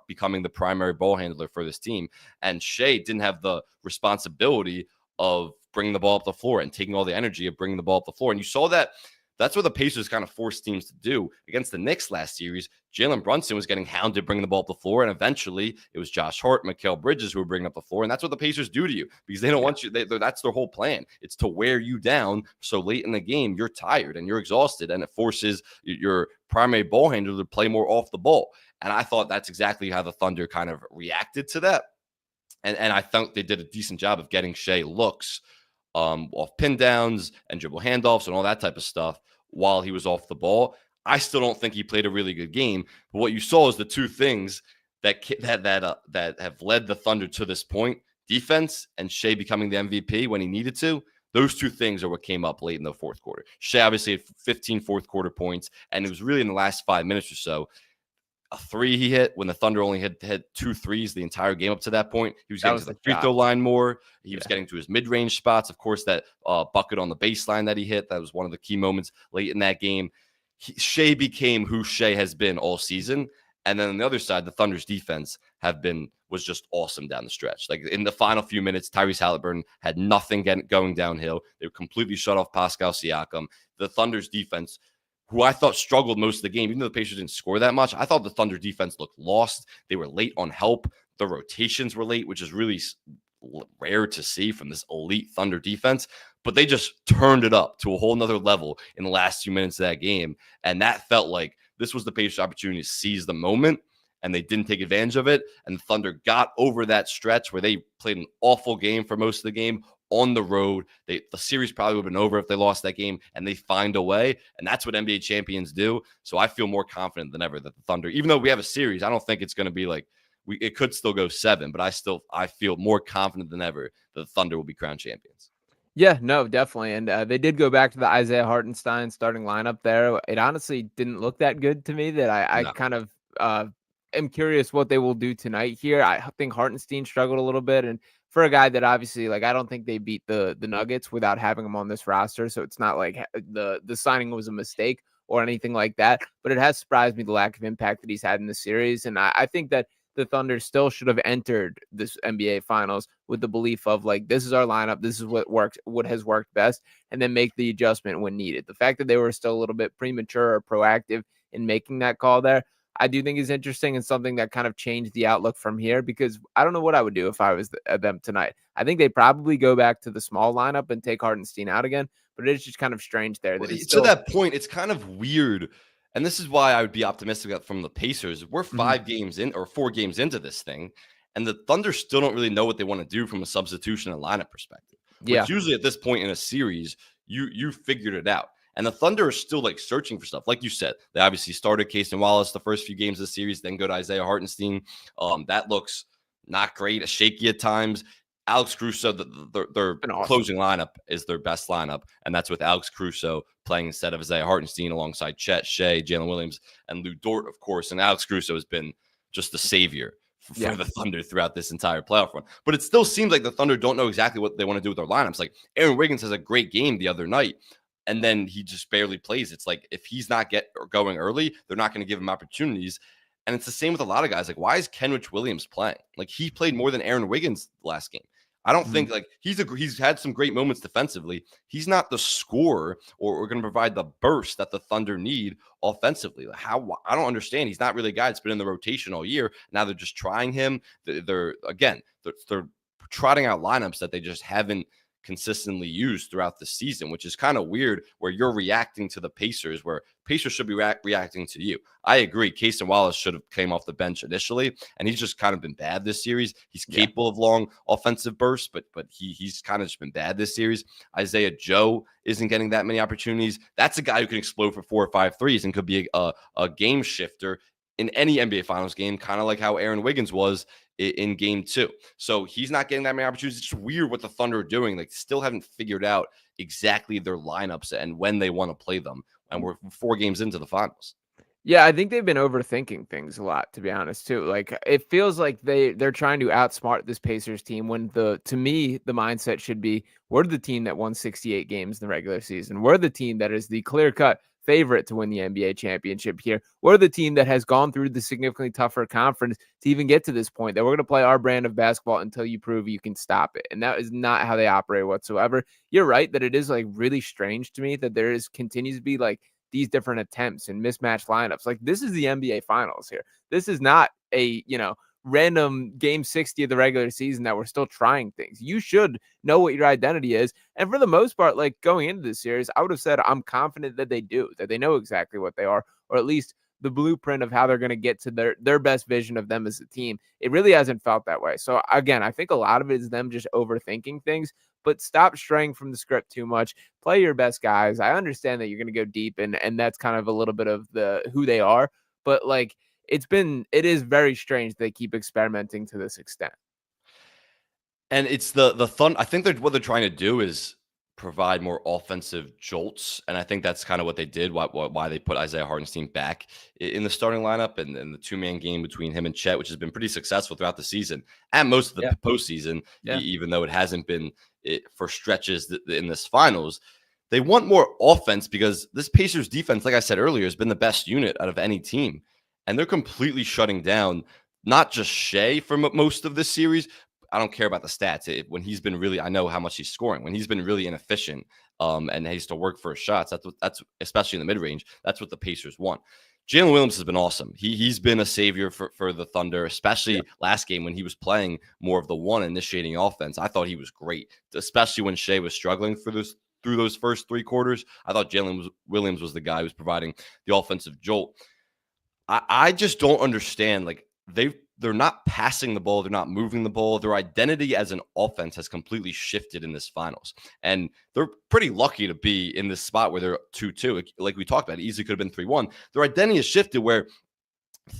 becoming the primary ball handler for this team. And Shai didn't have the responsibility of bringing the ball up the floor and taking all the energy of bringing the ball up the floor. And you saw that. That's what the Pacers kind of forced teams to do against the Knicks last series. Jalen Brunson was getting hounded, bringing the ball up the floor, and eventually it was Josh Hart, Mikal Bridges who were bringing up the floor, and that's what the Pacers do to you because they don't want you. That's their whole plan. It's to wear you down so late in the game you're tired and you're exhausted, and it forces your primary ball handler to play more off the ball. And I thought that's exactly how the Thunder kind of reacted to that, and I thought they did a decent job of getting Shai looks off pin downs and dribble handoffs and all that type of stuff while he was off the ball. I still don't think he played a really good game, but what you saw is the two things that have led the Thunder to this point: defense and Shai becoming the MVP when he needed to. Those two things are what came up late in the fourth quarter. Shai obviously had 15 fourth quarter points, and it was really in the last 5 minutes or so. A 3 he hit when the Thunder only had 2 threes the entire game up to that point. He was getting to the free throw line more. He was getting to his mid-range spots. Of course, that bucket on the baseline that he hit, that was one of the key moments late in that game. Shai became who Shai has been all season. And then on the other side, the Thunder's defense was just awesome down the stretch. Like in the final few minutes, Tyrese Haliburton had nothing going downhill. They were completely shut off Pascal Siakam. The Thunder's defense, who I thought struggled most of the game, even though the Pacers didn't score that much, I thought the Thunder defense looked lost. They were late on help. The rotations were late, which is really rare to see from this elite Thunder defense. But they just turned it up to a whole nother level in the last 2 minutes of that game. And that felt like this was the Pacers' opportunity to seize the moment, and they didn't take advantage of it. And the Thunder got over that stretch where they played an awful game for most of the game on the road. The series probably would have been over if they lost that game, and they find a way, and that's what NBA champions do. So I feel more confident than ever that the Thunder, even though we have a series, I don't think it's going to be like it could still go 7, but I feel more confident than ever that the Thunder will be crowned champions. Yeah, no, definitely. And they did go back to the Isaiah Hartenstein starting lineup there. It honestly didn't look that good to me that I kind of am curious what they will do tonight here. I think Hartenstein struggled a little bit, and for a guy that obviously, like, I don't think they beat the Nuggets without having him on this roster. So it's not like the signing was a mistake or anything like that, but it has surprised me the lack of impact that he's had in the series. And I think that the Thunder still should have entered this NBA Finals with the belief of, like, this is our lineup, this is what has worked best, and then make the adjustment when needed. The fact that they were still a little bit premature or proactive in making that call there, I do think is interesting and something that kind of changed the outlook from here, because I don't know what I would do if I was them tonight. I think they probably go back to the small lineup and take Hartenstein out again, but it's just kind of strange there. To that point, it's kind of weird. And this is why I would be optimistic from the Pacers. We're 5 games in or 4 games into this thing, and the Thunder still don't really know what they want to do from a substitution and lineup perspective. Yeah. Which usually at this point in a series, you figured it out. And the Thunder are still like searching for stuff. Like you said, they obviously started Casey Wallace the first few games of the series, then go to Isaiah Hartenstein. That looks not great, shaky at times. Alex Caruso, their closing lineup is their best lineup, and that's with Alex Caruso playing instead of Isaiah Hartenstein alongside Chet, Shai, Jalen Williams, and Lou Dort, of course. And Alex Caruso has been just the savior for the Thunder throughout this entire playoff run. But it still seems like the Thunder don't know exactly what they want to do with their lineups. Like Aaron Wiggins has a great game the other night, and then he just barely plays. It's like if he's not going early, they're not going to give him opportunities. And it's the same with a lot of guys. Like, why is Kenrich Williams playing? Like, he played more than Aaron Wiggins last game. I don't think, like, he's had some great moments defensively. He's not the scorer or going to provide the burst that the Thunder need offensively. How I don't understand. He's not really a guy that's been in the rotation all year. Now they're just trying him. They're trotting out lineups that they just haven't consistently used throughout the season, which is kind of weird where you're reacting to the Pacers, where Pacers should be reacting to you. I agree. Cason Wallace should have came off the bench initially, and he's just kind of been bad this series. He's capable of long offensive bursts, but he's kind of just been bad this series. Isaiah Joe isn't getting that many opportunities. That's a guy who can explode for 4 or 5 threes and could be a game shifter in any NBA Finals game, kind of like how Aaron Wiggins was in game 2. So he's not getting that many opportunities. It's just weird what the Thunder are doing. Like, still haven't figured out exactly their lineups and when they want to play them. And we're 4 games into the finals. Yeah, I think they've been overthinking things a lot, to be honest, too. Like, it feels like they're trying to outsmart this Pacers team when to me, the mindset should be, we're the team that won 68 games in the regular season. We're the team that is the clear-cut favorite to win the NBA championship here. We're the team that has gone through the significantly tougher conference to even get to this point, that we're going to play our brand of basketball until you prove you can stop it. And that is not how they operate whatsoever. You're right that it is like really strange to me that there continues to be like these different attempts and mismatched lineups. Like, this is the NBA Finals here. This is not a, random game 60 of the regular season that we're still trying things. You should know what your identity is. And for the most part, like, going into this series, I would have said I'm confident that they do, that they know exactly what they are, or at least the blueprint of how they're going to get to their best vision of them as a team. It really hasn't felt that way. So again, I think a lot of it is them just overthinking things, but stop straying from the script too much. Play your best guys. I understand that you're going to go deep, and that's kind of a little bit of who they are, but like, it is very strange they keep experimenting to this extent. And it's the fun. I think what they're trying to do is provide more offensive jolts, and I think that's kind of what they did. Why they put Isaiah Hartenstein back in the starting lineup, and the 2-man game between him and Chet, which has been pretty successful throughout the season and most of the postseason, even though it hasn't been for stretches in this finals. They want more offense because this Pacers defense, like I said earlier, has been the best unit out of any team. And they're completely shutting down not just Shea for most of this series. I don't care about the stats. When he's been really, I know how much he's scoring. When he's been really inefficient and he has to work for his shots, that's especially in the mid-range, that's what the Pacers want. Jalen Williams has been awesome. He's been a savior for the Thunder, especially last game when he was playing more of the one initiating offense. I thought he was great, especially when Shea was struggling through those first 3 quarters. I thought Jalen Williams was the guy who was providing the offensive jolt. I just don't understand. Like, they're not passing the ball. They're not moving the ball. Their identity as an offense has completely shifted in this finals. And they're pretty lucky to be in this spot where they're 2-2. Like we talked about, it easily could have been 3-1. Their identity has shifted where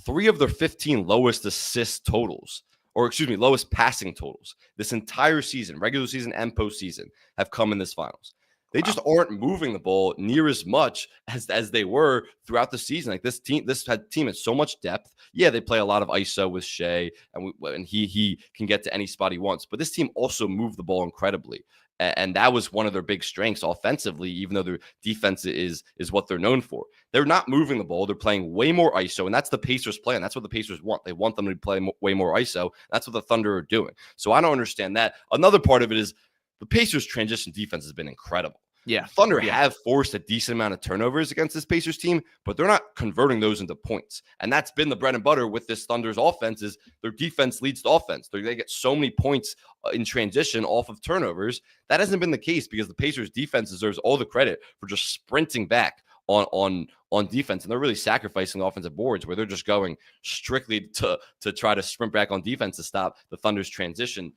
3 of their 15 lowest assist totals, lowest passing totals this entire season, regular season and postseason, have come in this finals. They just aren't moving the ball near as much as they were throughout the season. Like, this team has so much depth. Yeah, they play a lot of ISO with Shea, and he can get to any spot he wants. But this team also moved the ball incredibly, and that was one of their big strengths offensively. Even though their defense is what they're known for, they're not moving the ball. They're playing way more ISO, and that's the Pacers' plan. That's what the Pacers want. They want them to play way more ISO. That's what the Thunder are doing. So I don't understand that. Another part of it is the Pacers' transition defense has been incredible. Yeah. The Thunder have forced a decent amount of turnovers against this Pacers team, but they're not converting those into points. And that's been the bread and butter with this Thunder's offense, is their defense leads to offense. They get so many points in transition off of turnovers. That hasn't been the case because the Pacers defense deserves all the credit for just sprinting back on defense. And they're really sacrificing offensive boards where they're just going strictly to try to sprint back on defense to stop the Thunder's transition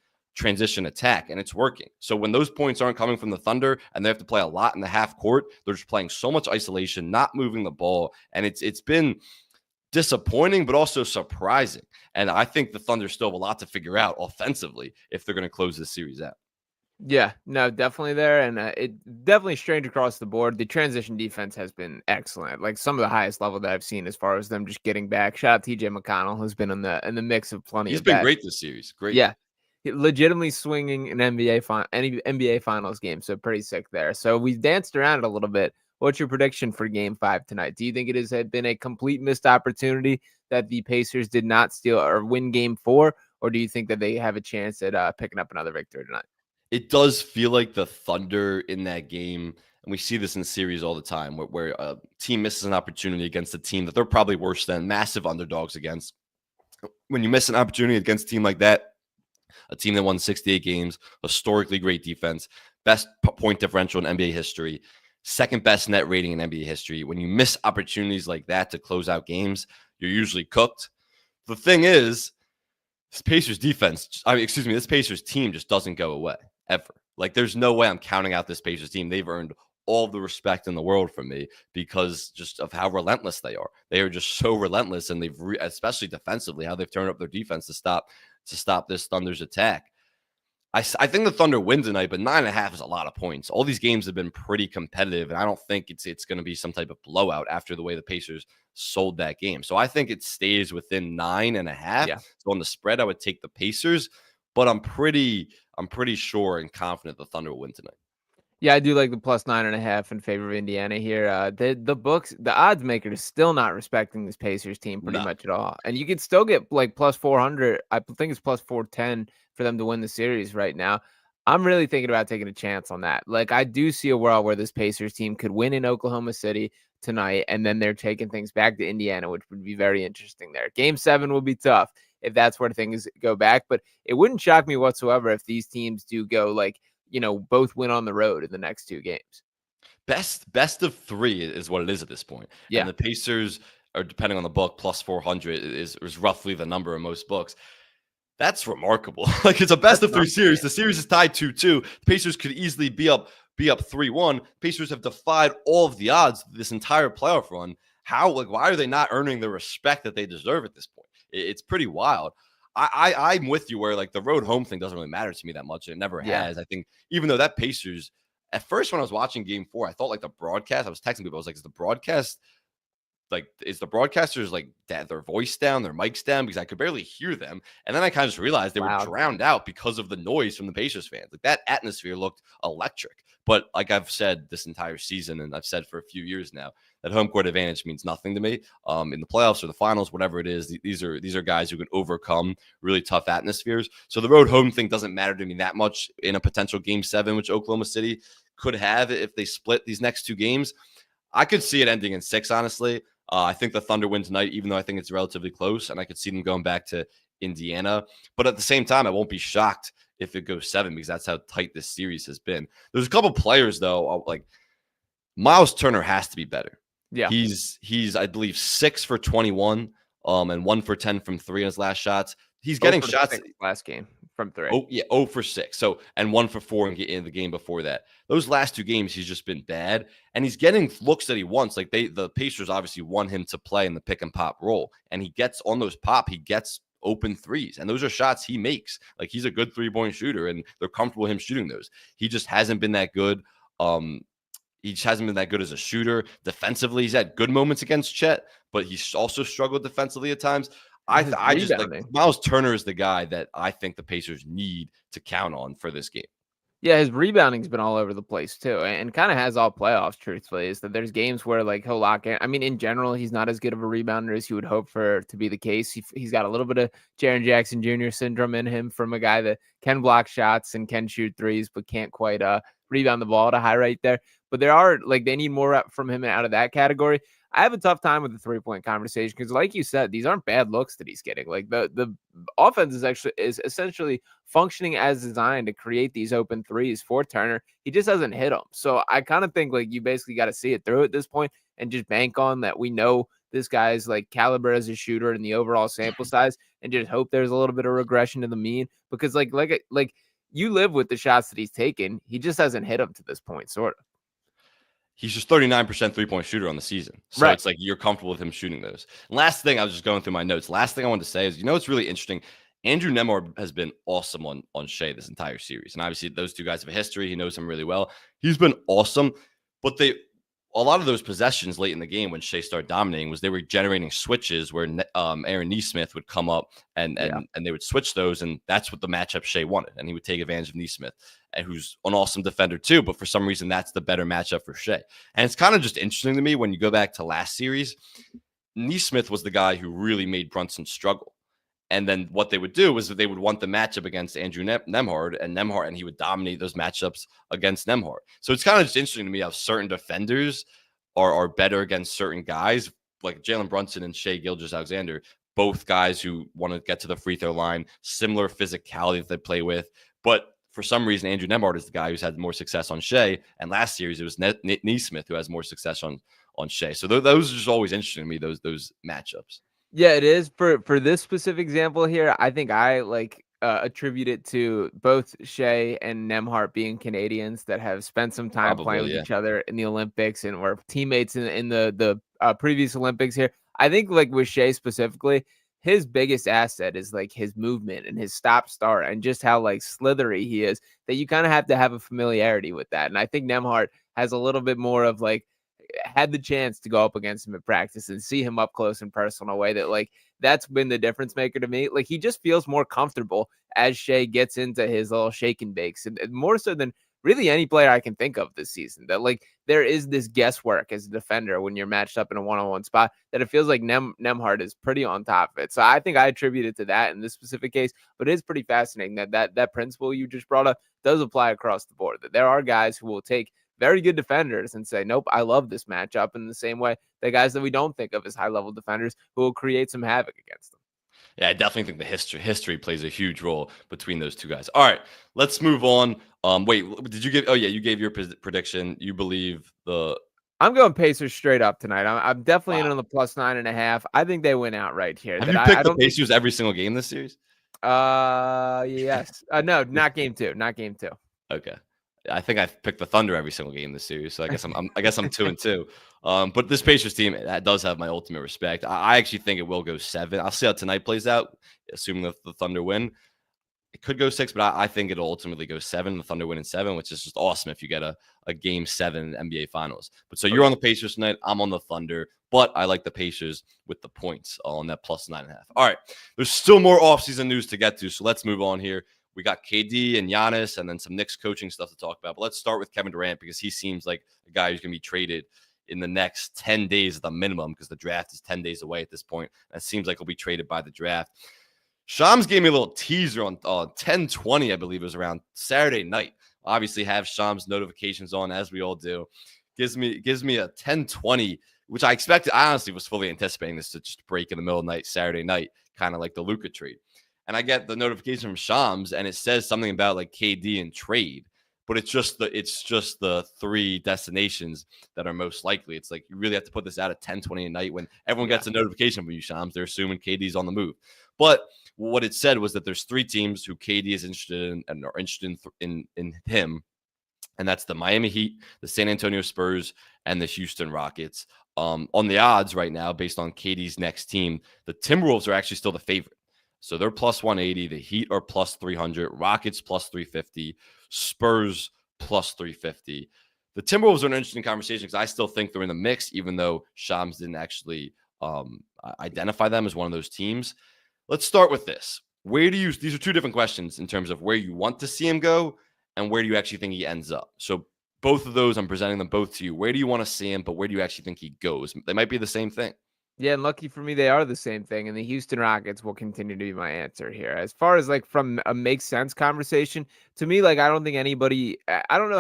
attack, and it's working. So when those points aren't coming from the Thunder and they have to play a lot in the half court, they're just playing so much isolation, not moving the ball, and it's been disappointing but also surprising. And I think the Thunder still have a lot to figure out offensively if they're going to close this series out. Yeah, no, definitely there, and it definitely strange across the board. The transition defense has been excellent, like some of the highest level that I've seen as far as them just getting back. Shout out TJ McConnell, who's been in the mix of plenty. He's been great this series. Great. Yeah. Legitimately swinging an any NBA Finals game, so pretty sick there. So we danced around it a little bit. What's your prediction for Game 5 tonight? Do you think it has been a complete missed opportunity that the Pacers did not steal or win Game 4, or do you think that they have a chance at picking up another victory tonight? It does feel like the Thunder in that game, and we see this in the series all the time, where a team misses an opportunity against a team that they're probably worse than, massive underdogs against. When you miss an opportunity against a team like that, a team that won 68 games, historically great defense, best point differential in NBA history, second best net rating in NBA history. When you miss opportunities like that to close out games, you're usually cooked. The thing is, this Pacers this Pacers team just doesn't go away ever. Like, there's no way I'm counting out this Pacers team. They've earned all the respect in the world from me because just of how relentless they are. They are just so relentless, and especially defensively, how they've turned up their defense to stop this Thunder's attack. I think the Thunder win tonight, but 9.5 is a lot of points. All these games have been pretty competitive, and I don't think it's going to be some type of blowout after the way the Pacers sold that game. So I think it stays within 9.5. Yeah. So on the spread, I would take the Pacers, but I'm pretty sure and confident the Thunder will win tonight. Yeah, I do like the plus 9.5 in favor of Indiana here. The books, the odds maker is still not respecting this Pacers team pretty much at all. And you could still get like plus 400. I think it's plus 410 for them to win the series right now. I'm really thinking about taking a chance on that. Like, I do see a world where this Pacers team could win in Oklahoma City tonight, and then they're taking things back to Indiana, which would be very interesting there. Game 7 will be tough if that's where things go back, but it wouldn't shock me whatsoever if these teams do go like, both win on the road in the next 2 games. Best of 3 is what it is at this point. Yeah. And the Pacers are, depending on the book, plus 400 is roughly the number in most books. That's remarkable. Like, it's a best of 3 series. The series is tied 2-2. The Pacers could easily be up 3-1. Pacers have defied all of the odds this entire playoff run. Why are they not earning the respect that they deserve at this point? It's pretty wild. I'm with you where, like, the road home thing doesn't really matter to me that much. It never has. I think even though that Pacers, at first when I was watching game 4, I thought like the broadcast, I was texting people, I was like, is the broadcasters like their voice down, their mics down, because I could barely hear them. And then I kind of just realized they were drowned out because of the noise from the Pacers fans. Like, that atmosphere looked electric. But like I've said this entire season, and I've said for a few years now, that home court advantage means nothing to me. In the playoffs or the finals, whatever it is, these are guys who can overcome really tough atmospheres. So the road home thing doesn't matter to me that much in a potential game 7, which Oklahoma City could have if they split these next 2 games. I could see it ending in 6, honestly. I think the Thunder win tonight, even though I think it's relatively close, and I could see them going back to Indiana. But at the same time, I won't be shocked if it goes 7, because that's how tight this series has been. There's a couple players, though, like Miles Turner has to be better. Yeah. He's I believe 6 for 21, and 1 for 10 from 3 in his last shots. He's getting shots last game from 3. Oh, yeah, 0 for 6. So, and 1 for 4 in the game before that. Those last 2 games, he's just been bad, and he's getting looks that he wants. Like, the Pacers obviously want him to play in the pick and pop role, and he gets on those he gets open threes, and those are shots he makes. Like, he's a good 3-point shooter, and they're comfortable with him shooting those. He just hasn't been that good. He just hasn't been that good as a shooter. Defensively, he's had good moments against Chet, but he's also struggled defensively at times. I just like Miles Turner is the guy that I think the Pacers need to count on for this game. Yeah, his rebounding's been all over the place too, and kind of has all playoffs. Truthfully, is that there's games where like he'll lock in. I mean, in general, he's not as good of a rebounder as you would hope for to be the case. He's got a little bit of Jaren Jackson Jr. syndrome in him from a guy that can block shots and can shoot threes, but can't quite rebound the ball at a high rate there. But there are they need more from him out of that category. I have a tough time with the 3-point conversation because, like you said, these aren't bad looks that he's getting. Like the offense is essentially functioning as designed to create these open threes for Turner. He just hasn't hit them. So I kind of think you basically got to see it through at this point and just bank on that. We know this guy's caliber as a shooter and the overall sample size, and just hope there's a little bit of regression to the mean because like you live with the shots that he's taken. He just hasn't hit them to this point, sort of. He's just 39% 3-point shooter on the season. So It's like you're comfortable with him shooting those. And last thing, I was just going through my notes. Last thing I wanted to say is, it's really interesting. Andrew Nembhard has been awesome on Shea this entire series. And obviously those 2 guys have a history. He knows him really well. He's been awesome. But a lot of those possessions late in the game when Shea started dominating was they were generating switches where Aaron Nesmith would come up and they would switch those. And that's what the matchup Shea wanted. And he would take advantage of Nesmith, and who's an awesome defender too. But for some reason, that's the better matchup for Shea. And it's kind of just interesting to me when you go back to last series, Nesmith was the guy who really made Brunson struggle. And then what they would do was that they would want the matchup against Andrew Nembhard, and he would dominate those matchups against Nembhard. So it's kind of just interesting to me how certain defenders are better against certain guys, like Jalen Brunson and Shea Gilgeous-Alexander, both guys who want to get to the free throw line, similar physicality that they play with. But for some reason, Andrew Nembhard is the guy who's had more success on Shea. And last series, it was Neesmith who has more success on Shea. So those are just always interesting to me, those matchups. Yeah, it is for this specific example here. I think I attribute it to both Shea and Nemhart being Canadians that have spent some time playing Probably, with yeah. each other in the Olympics and were teammates in the previous Olympics here. I think like with Shea specifically, his biggest asset is like his movement and his stop start and just how like slithery he is, that you kind of have to have a familiarity with that. And I think Nemhart has a little bit more of like had the chance to go up against him at practice and see him up close and personal, a way that like that's been the difference maker to me. Like he just feels more comfortable as Shea gets into his little shake and bakes, and more so than really any player I can think of this season. That like there is this guesswork as a defender when you're matched up in a one-on-one spot that it feels like Nemhart is pretty on top of it. So I think I attribute it to that in this specific case, but it is pretty fascinating that principle you just brought up does apply across the board, that there are guys who will take very good defenders and say, nope, I love this matchup, in the same way the guys that we don't think of as high-level defenders who will create some havoc against them. Yeah, I definitely think the history plays a huge role between those two guys. All right, let's move on. Wait, did you give? Oh yeah, you gave your prediction. You believe the? I'm going Pacers straight up tonight. I'm definitely in Wow. on the +9.5. I think they win out right here. Have That you I picked the don't think. Pacers every single game this series? Yes. No, not game two. Not game two. Okay. I think I've picked the Thunder every single game this series, so I guess I guess I'm 2-2. But this Pacers team that does have my ultimate respect. I actually think it will go 7. I'll see how tonight plays out, assuming the Thunder win. It could go 6, but I think it'll ultimately go 7. The Thunder win in 7, which is just awesome if you get a game 7 in NBA Finals. But so you're on the Pacers tonight. I'm on the Thunder, but I like the Pacers with the points on that +9.5. All right, there's still more offseason news to get to, so let's move on here. We got KD and Giannis and then some Knicks coaching stuff to talk about. But let's start with Kevin Durant because he seems like a guy who's going to be traded in the next 10 days at the minimum, because the draft is 10 days away at this point. And it seems like he'll be traded by the draft. Shams gave me a little teaser on 10:20, I believe it was around Saturday night. Obviously have Shams notifications on, as we all do. Gives me a 10:20, which I expected. I honestly was fully anticipating this to just break in the middle of the night, Saturday night, kind of like the Luka trade. And I get the notification from Shams, and it says something about like KD and trade, but it's just the 3 destinations that are most likely. It's like you really have to put this out at 10:20 at night when everyone gets a notification from you, Shams. They're assuming KD's on the move. But what it said was that there's 3 teams who KD is interested in and are interested in him, and that's the Miami Heat, the San Antonio Spurs, and the Houston Rockets. On the odds right now, based on KD's next team, the Timberwolves are actually still the favorite. So they're +180. The Heat are +300. Rockets +350. Spurs +350. The Timberwolves are an interesting conversation because I still think they're in the mix, even though Shams didn't actually identify them as one of those teams. Let's start with this. These are 2 different questions in terms of where you want to see him go and where do you actually think he ends up. So both of those, I'm presenting them both to you. Where do you want to see him, but where do you actually think he goes? They might be the same thing. Yeah, and lucky for me, they are the same thing. And the Houston Rockets will continue to be my answer here. As far as like from a makes sense conversation, to me, like I don't know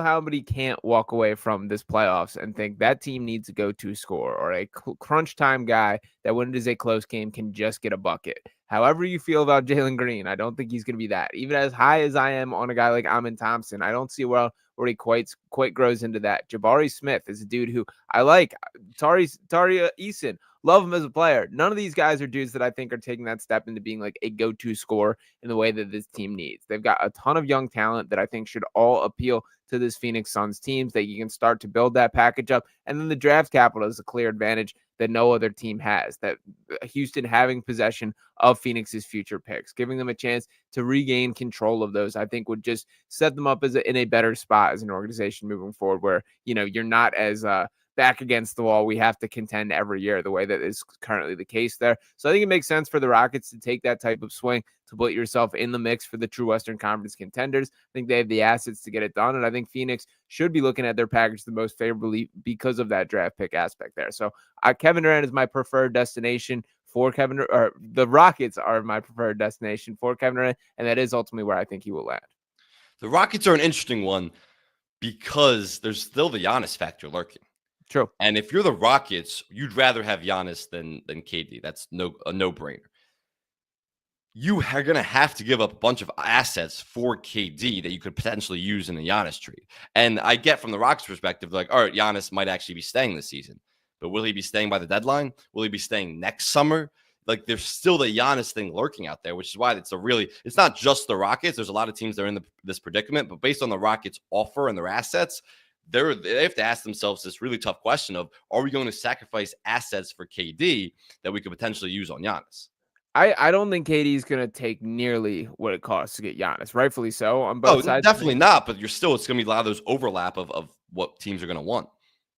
how anybody can't walk away from this playoffs and think that team needs a go-to scorer or a crunch time guy that when it is a close game can just get a bucket. However you feel about Jalen Green, I don't think he's going to be that. Even as high as I am on a guy like Amin Thompson, I don't see where he quite grows into that. Jabari Smith is a dude who I like. Tari Eason. Love him as a player. None of these guys are dudes that I think are taking that step into being like a go-to scorer in the way that this team needs. They've got a ton of young talent that I think should all appeal to this Phoenix Suns teams, that you can start to build that package up. And then the draft capital is a clear advantage that no other team has. That Houston having possession of Phoenix's future picks, giving them a chance to regain control of those, I think would just set them up in a better spot as an organization moving forward, where, you're not as back against the wall. We have to contend every year the way that is currently the case there. So I think it makes sense for the Rockets to take that type of swing to put yourself in the mix for the true Western Conference contenders. I think they have the assets to get it done. And I think Phoenix should be looking at their package the most favorably because of that draft pick aspect there. So Kevin Durant is my preferred destination for the Rockets are my preferred destination for Kevin Durant. And that is ultimately where I think he will land. The Rockets are an interesting one because there's still the Giannis factor lurking. True. And if you're the Rockets, you'd rather have Giannis than KD. That's a no-brainer. you are going to have to give up a bunch of assets for KD that you could potentially use in a Giannis trade. And I get from the Rockets' perspective, like, all right, Giannis might actually be staying this season, but will he be staying by the deadline? Will he be staying next summer? Like, there's still the Giannis thing lurking out there, which is why it's not just the Rockets. There's a lot of teams that are in this predicament, but based on the Rockets' offer and their assets, they have to ask themselves this really tough question of, are we going to sacrifice assets for KD that we could potentially use on Giannis? I don't think KD is going to take nearly what it costs to get Giannis, rightfully so, on Oh, both sides of definitely things. not. But it's going to be a lot of those overlap of what teams are going to want.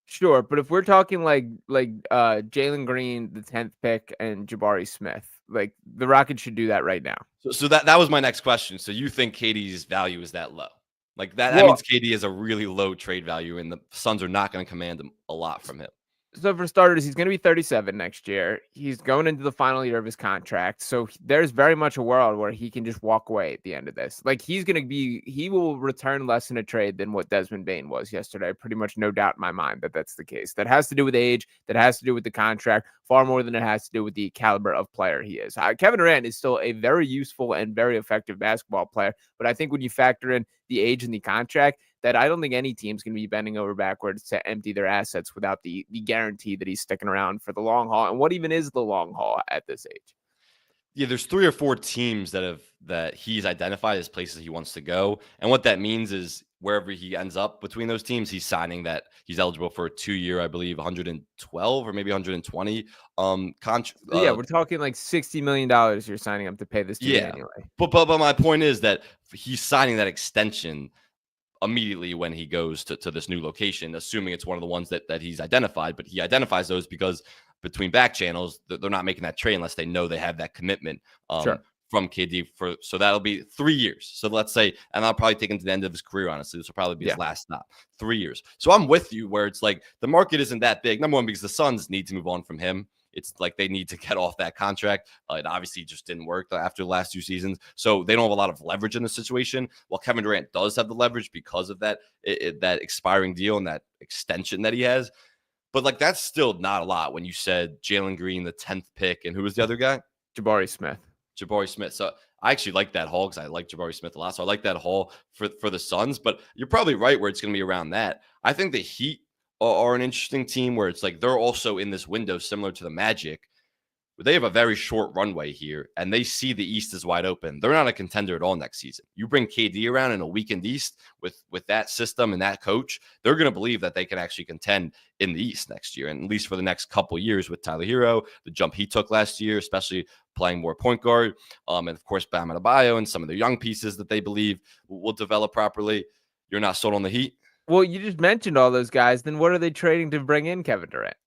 Sure, but if we're talking Jalen Green, the 10th pick, and Jabari Smith, like the Rockets should do that right now. So that was my next question. So you think KD's value is that low? Like that Well, means KD has a really low trade value, and the Suns are not going to command a lot from him. so for starters, he's going to be 37 next year. He's going into the final year of his contract. So there's very much a world where he can just walk away at the end of this. Like he will return less in a trade than what Desmond Bane was yesterday. Pretty much no doubt in my mind that that's the case. That has to do with age. That has to do with the contract far more than it has to do with the caliber of player he is. Kevin Durant is still a very useful and very effective basketball player. But I think when you factor in the age and the contract, that I don't think any team's going to be bending over backwards to empty their assets without the guarantee that he's sticking around for the long haul. And what even is the long haul at this age? Yeah, there's 3 or 4 teams that he's identified as places he wants to go. And what that means is wherever he ends up between those teams, he's signing that he's eligible for a 2-year, I believe, 112 or maybe 120 contract. Yeah, we're talking like $60 million you're signing up to pay this dude annually. But my point is that he's signing that extension immediately when he goes to this new location, assuming it's one of the ones that he's identified. But he identifies those because between back channels, they're not making that trade unless they know they have that commitment from KD. So that'll be 3 years. So let's say, and I'll probably take him to the end of his career, honestly. This will probably be his last stop. 3 years. So I'm with you where it's like the market isn't that big. Number one, because the Suns need to move on from him. It's like they need to get off that contract. It obviously just didn't work after the last 2 seasons. So they don't have a lot of leverage in the situation. While Kevin Durant does have the leverage because of that expiring deal and that extension that he has. But like that's still not a lot when you said Jalen Green, the 10th pick, and who was the other guy? Jabari Smith. So I actually like that haul because I like Jabari Smith a lot. So I like that haul for the Suns. But you're probably right where it's going to be around that. I think the Heat are an interesting team where it's like they're also in this window similar to the Magic. They have a very short runway here, and they see the East is wide open. They're not a contender at all next season. You bring KD around in a weakened East with that system and that coach, they're going to believe that they can actually contend in the East next year, and at least for the next couple years with Tyler Hero, the jump he took last year, especially playing more point guard, and of course Bam Adebayo and some of the young pieces that they believe will develop properly. You're not sold on the Heat? Well, you just mentioned all those guys. Then what are they trading to bring in Kevin Durant?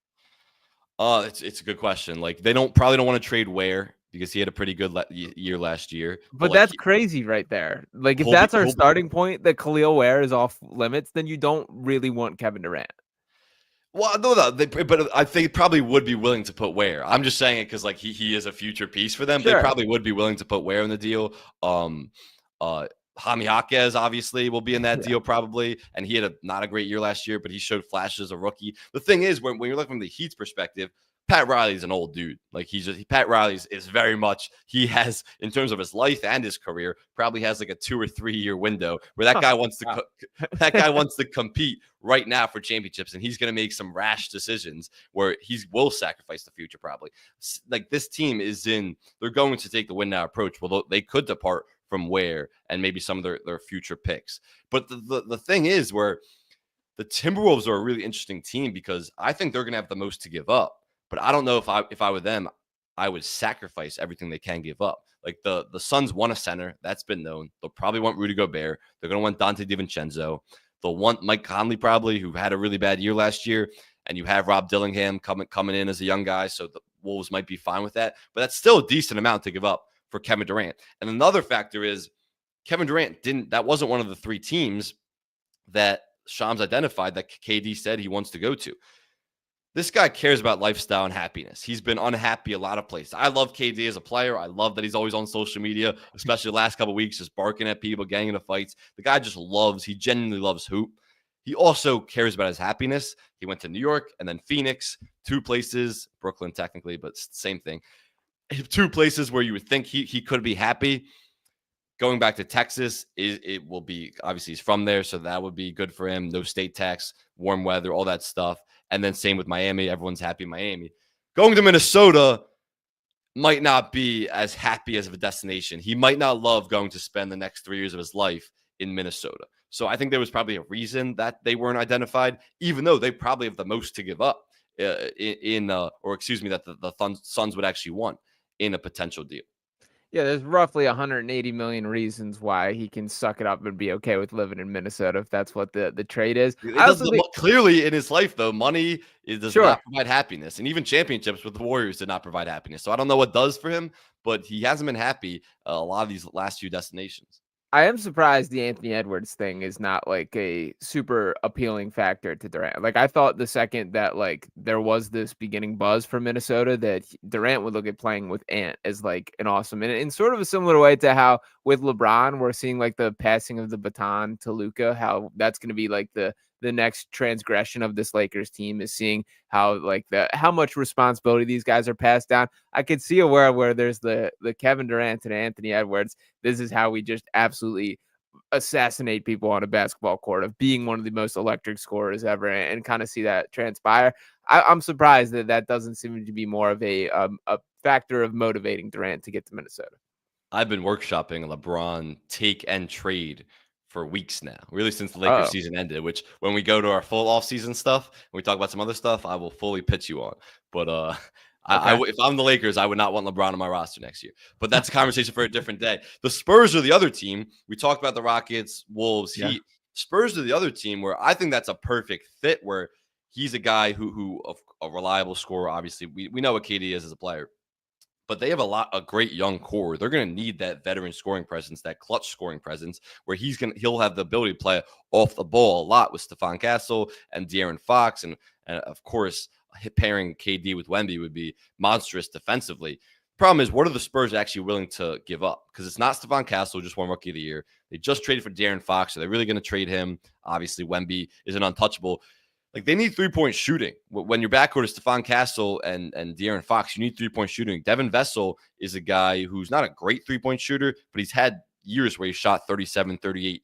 It's a good question. Like they probably don't want to trade Ware because he had a pretty good year last year. But that's crazy right there. Like if that's our starting point that Khalil Ware is off limits, then you don't really want Kevin Durant. Well, no, but I think probably would be willing to put Ware. I'm just saying it because like he is a future piece for them. Sure. They probably would be willing to put Ware in the deal. Jaime Jaquez obviously will be in that deal probably, and he had not a great year last year, but he showed flashes as a rookie. The thing is, when you're looking from the Heat's perspective, Pat Riley's an old dude. Like Pat Riley is very much, he has, in terms of his life and his career, probably has like a 2 or 3 year window where that guy wants to compete right now for championships, and he's going to make some rash decisions where he will sacrifice the future probably. Like this team they're going to take the win now approach. Well, they could depart from Ware and maybe some of their future picks. But the thing is where the Timberwolves are a really interesting team because I think they're going to have the most to give up. But I don't know if I were them, I would sacrifice everything they can give up. Like the Suns want a center. That's been known. They'll probably want Rudy Gobert. They're going to want Dante DiVincenzo. They'll want Mike Conley probably, who had a really bad year last year. And you have Rob Dillingham coming in as a young guy. So the Wolves might be fine with that. But that's still a decent amount to give up for Kevin Durant. And another factor is Kevin Durant that wasn't one of the 3 teams that Shams identified that KD said he wants to go to. This guy cares about lifestyle and happiness. He's been unhappy a lot of places. I love KD as a player. I love that he's always on social media, especially the last couple of weeks, just barking at people, getting into fights. The guy he genuinely loves hoop. He also cares about his happiness. He went to New York and then Phoenix, 2 places, Brooklyn technically, but same thing. two places where you would think he could be happy. Going back to Texas, it will be, obviously he's from there, so that would be good for him. No state tax, warm weather, all that stuff. And then same with Miami. Everyone's happy in Miami. Going to Minnesota might not be as happy as of a destination. He might not love going to spend the next 3 years of his life in Minnesota. So I think there was probably a reason that they weren't identified, even though they probably have the most to give up that the Suns would actually want in a potential deal. Yeah, there's roughly 180 million reasons why he can suck it up and be okay with living in Minnesota if that's what the trade is. It I does also think clearly in his life, though, money does sure. not provide happiness, and even championships with the Warriors did not provide happiness. So I don't know what does for him, but he hasn't been happy a lot of these last few destinations. I am surprised the Anthony Edwards thing is not like a super appealing factor to Durant. Like I thought the second that like there was this beginning buzz for Minnesota that Durant would look at playing with Ant as like an awesome and in sort of a similar way to how with LeBron we're seeing like the passing of the baton to Luka, how that's going to be like the next transgression of this Lakers team is seeing how like how much responsibility these guys are passed down. I could see a world where there's the Kevin Durant and Anthony Edwards. This is how we just absolutely assassinate people on a basketball court of being one of the most electric scorers ever and kind of see that transpire. I'm surprised that doesn't seem to be more of a factor of motivating Durant to get to Minnesota. I've been workshopping a LeBron take and trade for weeks now, really since the Lakers season ended, which when we go to our full offseason stuff, and we talk about some other stuff, I will fully pitch you on. But if I'm the Lakers, I would not want LeBron on my roster next year. But that's a conversation for a different day. The Spurs are the other team. We talked about the Rockets, Wolves, Heat. Spurs are the other team where I think that's a perfect fit, where he's a guy who a reliable scorer. Obviously, we know what KD is as a player. But they have a great young core. They're going to need that veteran scoring presence, that clutch scoring presence, where he'll have the ability to play off the ball a lot with Stephon Castle and De'Aaron Fox, and of course pairing KD with Wemby would be monstrous defensively. Problem is, what are the Spurs actually willing to give up? Because it's not Stephon Castle, just won Rookie of the Year. They just traded for De'Aaron Fox, so they're really going to trade him. Obviously, Wemby is an untouchable. Like they need 3-point shooting. When your backcourt is Stephon Castle and De'Aaron Fox, you need 3-point shooting. Devin Vessel is a guy who's not a great 3-point shooter, but he's had years where he shot 37, 38%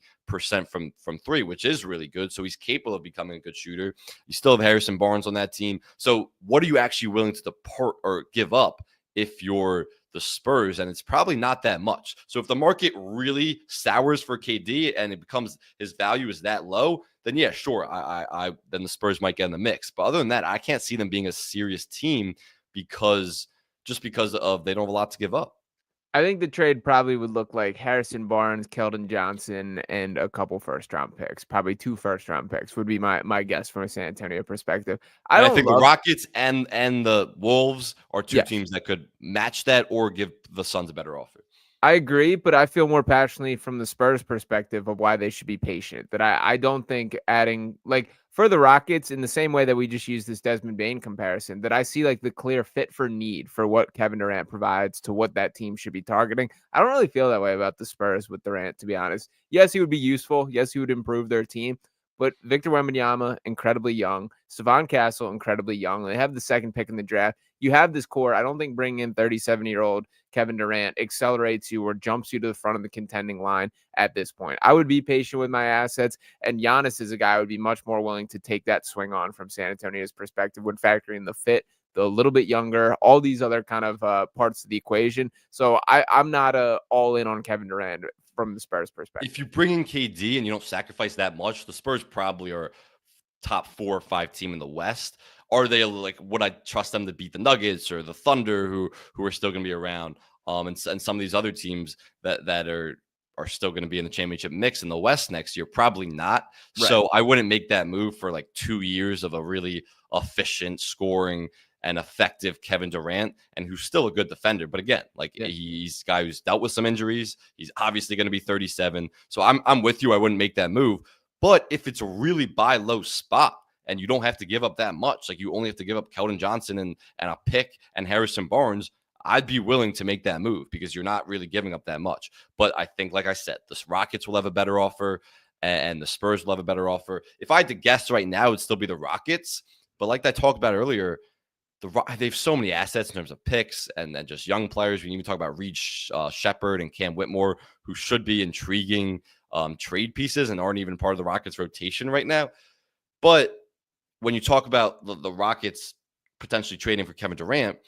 from three, which is really good. So he's capable of becoming a good shooter. You still have Harrison Barnes on that team. So what are you actually willing to depart or give up if you're the Spurs? And it's probably not that much. So if the market really sours for KD and it becomes his value is that low, then yeah, sure. Then the Spurs might get in the mix. But other than that, I can't see them being a serious team because they don't have a lot to give up. I think the trade probably would look like Harrison Barnes, Keldon Johnson, and a couple first-round picks. Probably 2 first-round picks would be my guess from a San Antonio perspective. I think the Rockets and the Wolves are two teams that could match that or give the Suns a better offer. I agree, but I feel more passionately from the Spurs perspective of why they should be patient. That I don't think adding like for the Rockets in the same way that we just used this Desmond Bane comparison, that I see like the clear fit for need for what Kevin Durant provides to what that team should be targeting. I don't really feel that way about the Spurs with Durant, to be honest. Yes, he would be useful. Yes, he would improve their team. But Victor Wembanyama, incredibly young. Stephon Castle, incredibly young. They have the second pick in the draft. You have this core. I don't think bringing in 37-year-old Kevin Durant accelerates you or jumps you to the front of the contending line at this point. I would be patient with my assets, and Giannis is a guy I would be much more willing to take that swing on from San Antonio's perspective when factoring the fit, the little bit younger, all these other kind of parts of the equation. So I'm not all in on Kevin Durant from the Spurs perspective. If you bring in KD and you don't sacrifice that much, the Spurs probably are top 4 or 5 team in the West. Are they like, would I trust them to beat the Nuggets or the Thunder who are still going to be around? And some of these other teams that are still going to be in the championship mix in the West next year? Probably not. Right. So I wouldn't make that move for like 2 years of a really efficient scoring and effective Kevin Durant, and who's still a good defender. But again, he's a guy who's dealt with some injuries. He's obviously going to be 37. So I'm with you. I wouldn't make that move. But if it's a really buy low spot and you don't have to give up that much, like you only have to give up Keldon Johnson and a pick and Harrison Barnes, I'd be willing to make that move because you're not really giving up that much. But I think, like I said, the Rockets will have a better offer and the Spurs will have a better offer. If I had to guess right now, it'd still be the Rockets. But like I talked about earlier, they have so many assets in terms of picks and then just young players. We can even talk about Reed Shepard and Cam Whitmore, who should be intriguing trade pieces and aren't even part of the Rockets rotation right now. But when you talk about the Rockets potentially trading for Kevin Durant,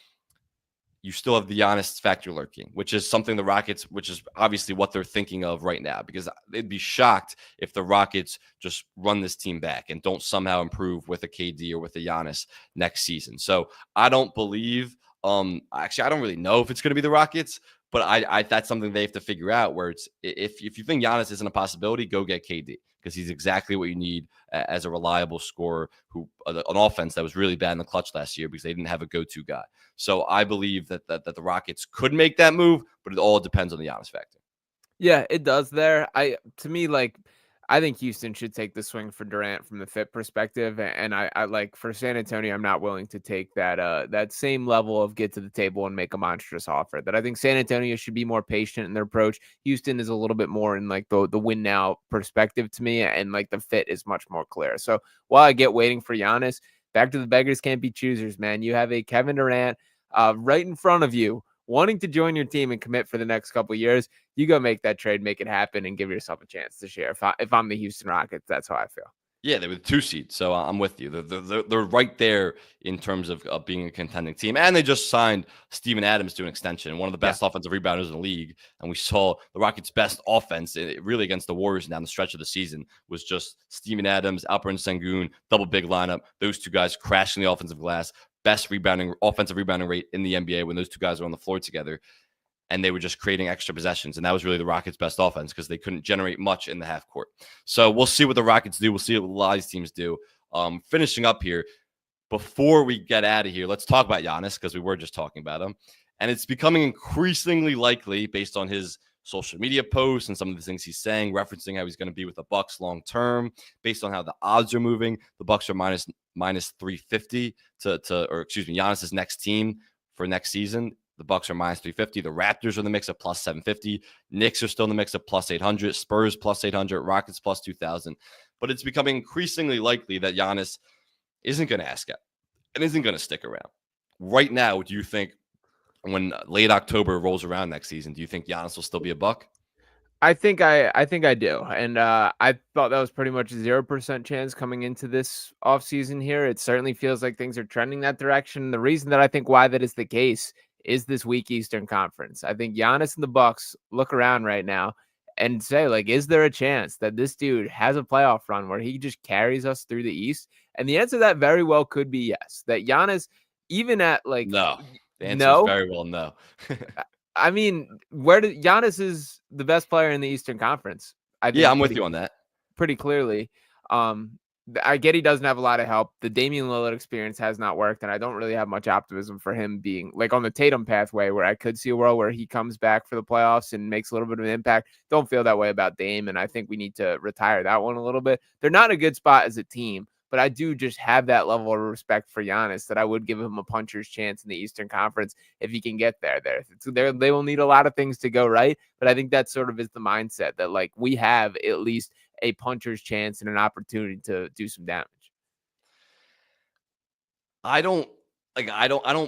you still have the Giannis factor lurking, which is something the Rockets, which is obviously what they're thinking of right now, because they'd be shocked if the Rockets just run this team back and don't somehow improve with a KD or with a Giannis next season. So I don't believe, actually, I don't really know if it's going to be the Rockets, but I that's something they have to figure out, where it's, if you think Giannis isn't a possibility, go get KD, because he's exactly what you need as a reliable scorer, who an offense that was really bad in the clutch last year because they didn't have a go-to guy. So I believe that the Rockets could make that move, but it all depends on the Giannis factor. Yeah, it does there. I think Houston should take the swing for Durant from the fit perspective. And I like, for San Antonio, I'm not willing to take that same level of get to the table and make a monstrous offer. That I think San Antonio should be more patient in their approach. Houston is a little bit more in like the win now perspective to me, and like the fit is much more clear. So while I get waiting for Giannis, back to the beggars can't be choosers, man. You have a Kevin Durant right in front of you, wanting to join your team and commit for the next couple of years. You go make that trade, make it happen, and give yourself a chance to share. If I'm the Houston Rockets, that's how I feel. Yeah, they were the 2 seed, so I'm with you. They're right there in terms of being a contending team, and they just signed Steven Adams to an extension, one of the best offensive rebounders in the league. And we saw the Rockets' best offense, really against the Warriors down the stretch of the season, was just Steven Adams, Alperen Sengun, double big lineup. Those two guys crashing the offensive glass, best offensive rebounding rate in the NBA when those two guys are on the floor together. And they were just creating extra possessions. And that was really the Rockets' best offense, because they couldn't generate much in the half court. So we'll see what the Rockets do. We'll see what a lot of these teams do. Finishing up here, before we get out of here, let's talk about Giannis, because we were just talking about him. And it's becoming increasingly likely, based on his social media posts and some of the things he's saying, referencing how he's going to be with the Bucks long term, based on how the odds are moving. The Bucks are minus 350 Giannis's next team for next season. The Bucks are minus 350. The Raptors are in the mix of plus 750. Knicks are still in the mix of plus 800. Spurs plus 800. Rockets plus 2,000. But it's becoming increasingly likely that Giannis isn't going to ask out and isn't going to stick around. Right now, do you think, when late October rolls around next season, do you think Giannis will still be a Buck? I think I do. And I thought that was pretty much a 0% chance coming into this offseason here. It certainly feels like things are trending that direction. The reason that I think why that is the case is this weak Eastern Conference. I think Giannis and the Bucks look around right now and say, like, is there a chance that this dude has a playoff run where he just carries us through the East? And the answer to that very well could be yes. That Giannis, even at like no, the answer is very well no. I mean, Giannis is the best player in the Eastern Conference. I'm with you on that. Pretty clearly. I get he doesn't have a lot of help. The Damian Lillard experience has not worked, and I don't really have much optimism for him being like on the Tatum pathway, where I could see a world where he comes back for the playoffs and makes a little bit of an impact. Don't feel that way about Dame, and I think we need to retire that one a little bit. They're not a good spot as a team, but I do just have that level of respect for Giannis that I would give him a puncher's chance in the Eastern Conference if he can get there. They will need a lot of things to go right, but I think that sort of is the mindset that like we have at least a puncher's chance and an opportunity to do some damage. I don't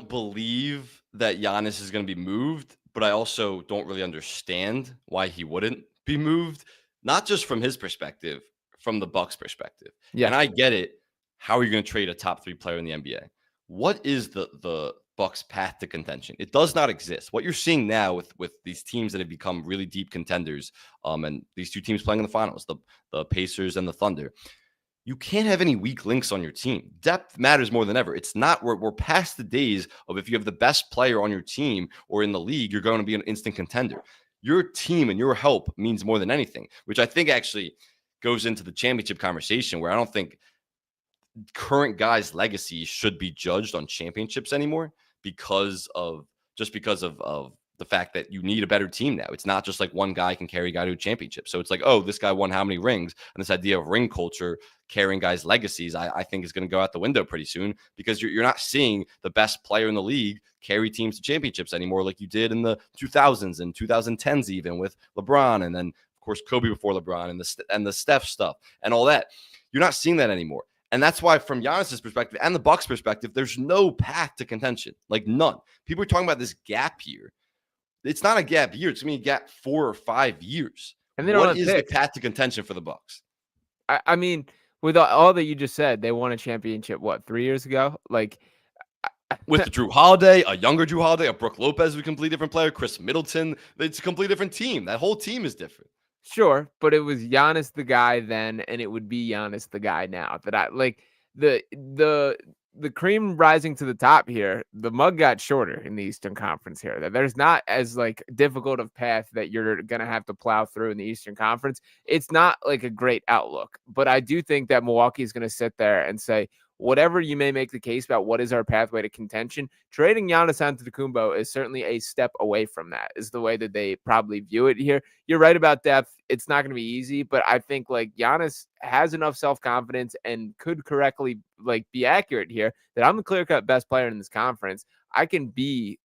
believe that Giannis is going to be moved, but I also don't really understand why he wouldn't be moved. Not just from his perspective, from the Bucks' perspective. Yeah. And I get it. How are you going to trade a top 3 player in the NBA? What is the Bucks' path to contention? It does not exist. What you're seeing now with these teams that have become really deep contenders, and these two teams playing in the finals, the Pacers and the Thunder, you can't have any weak links on your team. Depth matters more than ever. It's not, we're past the days of if you have the best player on your team or in the league, you're going to be an instant contender. Your team and your help means more than anything, which I think actually goes into the championship conversation, where I don't think current guys' legacies should be judged on championships anymore, because of the fact that you need a better team now. It's not just like one guy can carry a guy to a championship. So it's like, oh, this guy won how many rings? And this idea of ring culture carrying guys' legacies, I think is going to go out the window pretty soon, because you're not seeing the best player in the league carry teams to championships anymore like you did in the 2000s and 2010s, even with LeBron, and then of course Kobe before LeBron, and the Steph stuff and all that. You're not seeing that anymore. And that's why, from Giannis's perspective and the Bucks' perspective, there's no path to contention, like none. People are talking about this gap year. It's not a gap year. It's going to be a gap 4 or 5 years. And they don't What have is the picks. path to contention for the Bucks? I mean, with all that you just said, they won a championship, what, 3 years ago? Like, With the Drew Holiday, a younger Drew Holiday, a Brook Lopez, a completely different player, Chris Middleton, it's a completely different team. That whole team is different. sure, but it was Giannis the guy then, and it would be Giannis the guy now. That I like the cream rising to the top here. The mug got shorter in the Eastern Conference here. That there's not as like difficult of path that you're gonna have to plow through in the Eastern Conference. It's not like a great outlook, but I do think that Milwaukee is gonna sit there and say, whatever you may make the case about what is our pathway to contention, trading Giannis Antetokounmpo is certainly a step away from that, is the way that they probably view it here. You're right about depth. It's not going to be easy, but I think like Giannis has enough self-confidence and could correctly like be accurate here that I'm the clear-cut best player in this conference. I can be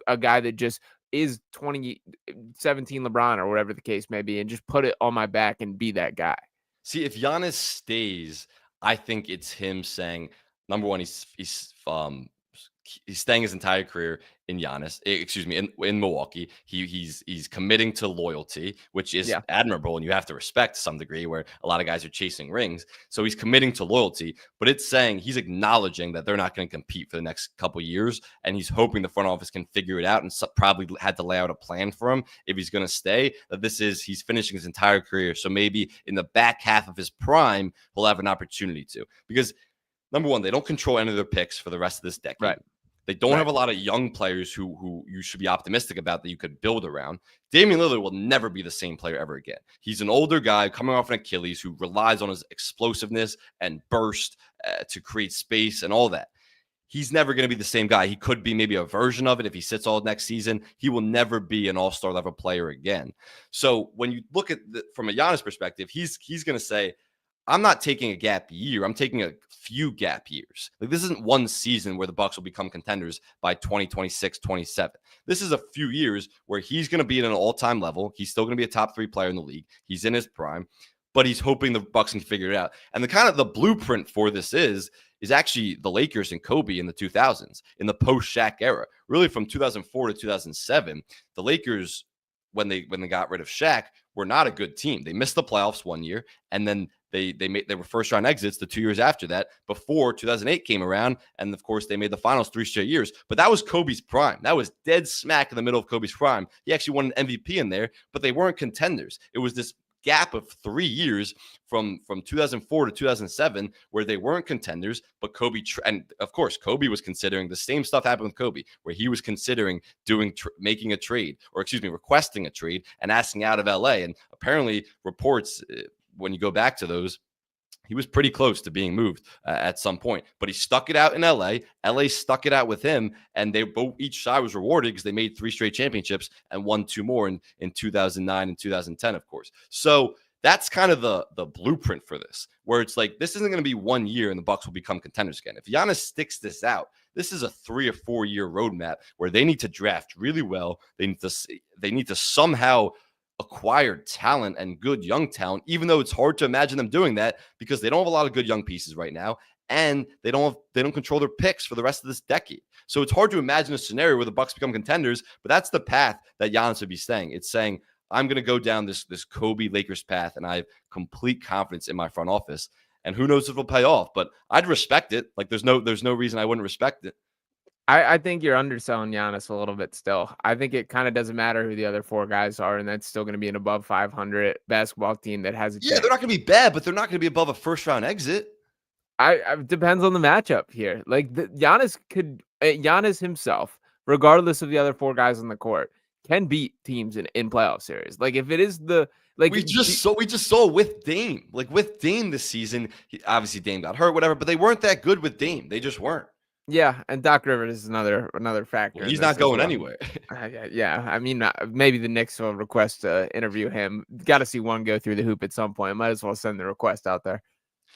a guy that just is 2017 LeBron or whatever the case may be and just put it on my back and be that guy. See, if Giannis stays, I think it's him saying, number one, he's staying his entire career in in Milwaukee. He's committing to loyalty, which is admirable, and you have to respect to some degree, where a lot of guys are chasing rings. So he's committing to loyalty, but it's saying he's acknowledging that they're not going to compete for the next couple years, and he's hoping the front office can figure it out, and probably had to lay out a plan for him if he's going to stay. That he's finishing his entire career, so maybe in the back half of his prime, he'll have an opportunity to, because number one, they don't control any of their picks for the rest of this decade. Right. They don't have a lot of young players who you should be optimistic about that you could build around. Damian Lillard will never be the same player ever again. He's an older guy coming off an Achilles who relies on his explosiveness and burst to create space and all that. He's never going to be the same guy. He could be maybe a version of it if he sits all next season. He will never be an all-star level player again. So when you look at from a Giannis perspective, he's going to say, I'm not taking a gap year. I'm taking a few gap years. Like, this isn't one season where the Bucks will become contenders by 2026, 27. This is a few years where he's going to be at an all-time level. He's still going to be a top 3 player in the league. He's in his prime, but he's hoping the Bucks can figure it out. And the blueprint for this is actually the Lakers and Kobe in the 2000s, in the post-Shaq era. Really, from 2004 to 2007, the Lakers, when they got rid of Shaq, were not a good team. They missed the playoffs one year, and then they were first round exits the 2 years after that, before 2008 came around, and of course they made the finals 3 straight years. But that was Kobe's prime. That was dead smack in the middle of Kobe's prime. He actually won an MVP in there, but they weren't contenders. It was this gap of 3 years from 2004 to 2007 where they weren't contenders, but Kobe and of course Kobe was considering the same stuff happened with Kobe, where he was considering making a trade, or requesting a trade and asking out of LA. And apparently reports, when you go back to those, he was pretty close to being moved at some point, but he stuck it out in LA. LA stuck it out with him, and they both, each side was rewarded because they made 3 straight championships and won 2 more in 2009 and 2010, of course. So that's kind of the blueprint for this, where it's like, this isn't going to be 1 year and the Bucks will become contenders again. If Giannis sticks this out, this is a 3 or 4 year roadmap where they need to draft really well. They need to somehow acquire talent and good young talent, even though it's hard to imagine them doing that because they don't have a lot of good young pieces right now, and they don't control their picks for the rest of this decade. So it's hard to imagine a scenario where the Bucks become contenders, but that's the path that Giannis would be saying. It's saying, I'm going to go down this Kobe Lakers path, and I have complete confidence in my front office. And who knows if it'll pay off, but I'd respect it. Like, there's no reason I wouldn't respect it. I think you're underselling Giannis a little bit still. I think it kind of doesn't matter who the other 4 guys are, and that's still going to be an above 500 basketball team that has a chance. They're not going to be bad, but they're not going to be above a first round exit. I depends on the matchup here. Like, Giannis himself, regardless of the other 4 guys on the court, can beat teams in playoff series. Like, if it is we just saw with Dame. Like, with Dame this season, obviously Dame got hurt, whatever, but they weren't that good with Dame. They just weren't. Yeah, and Doc Rivers is another factor. Well, he's not going anywhere. Yeah, I mean, maybe the Knicks will request to interview him. Got to see one go through the hoop at some point. Might as well send the request out there.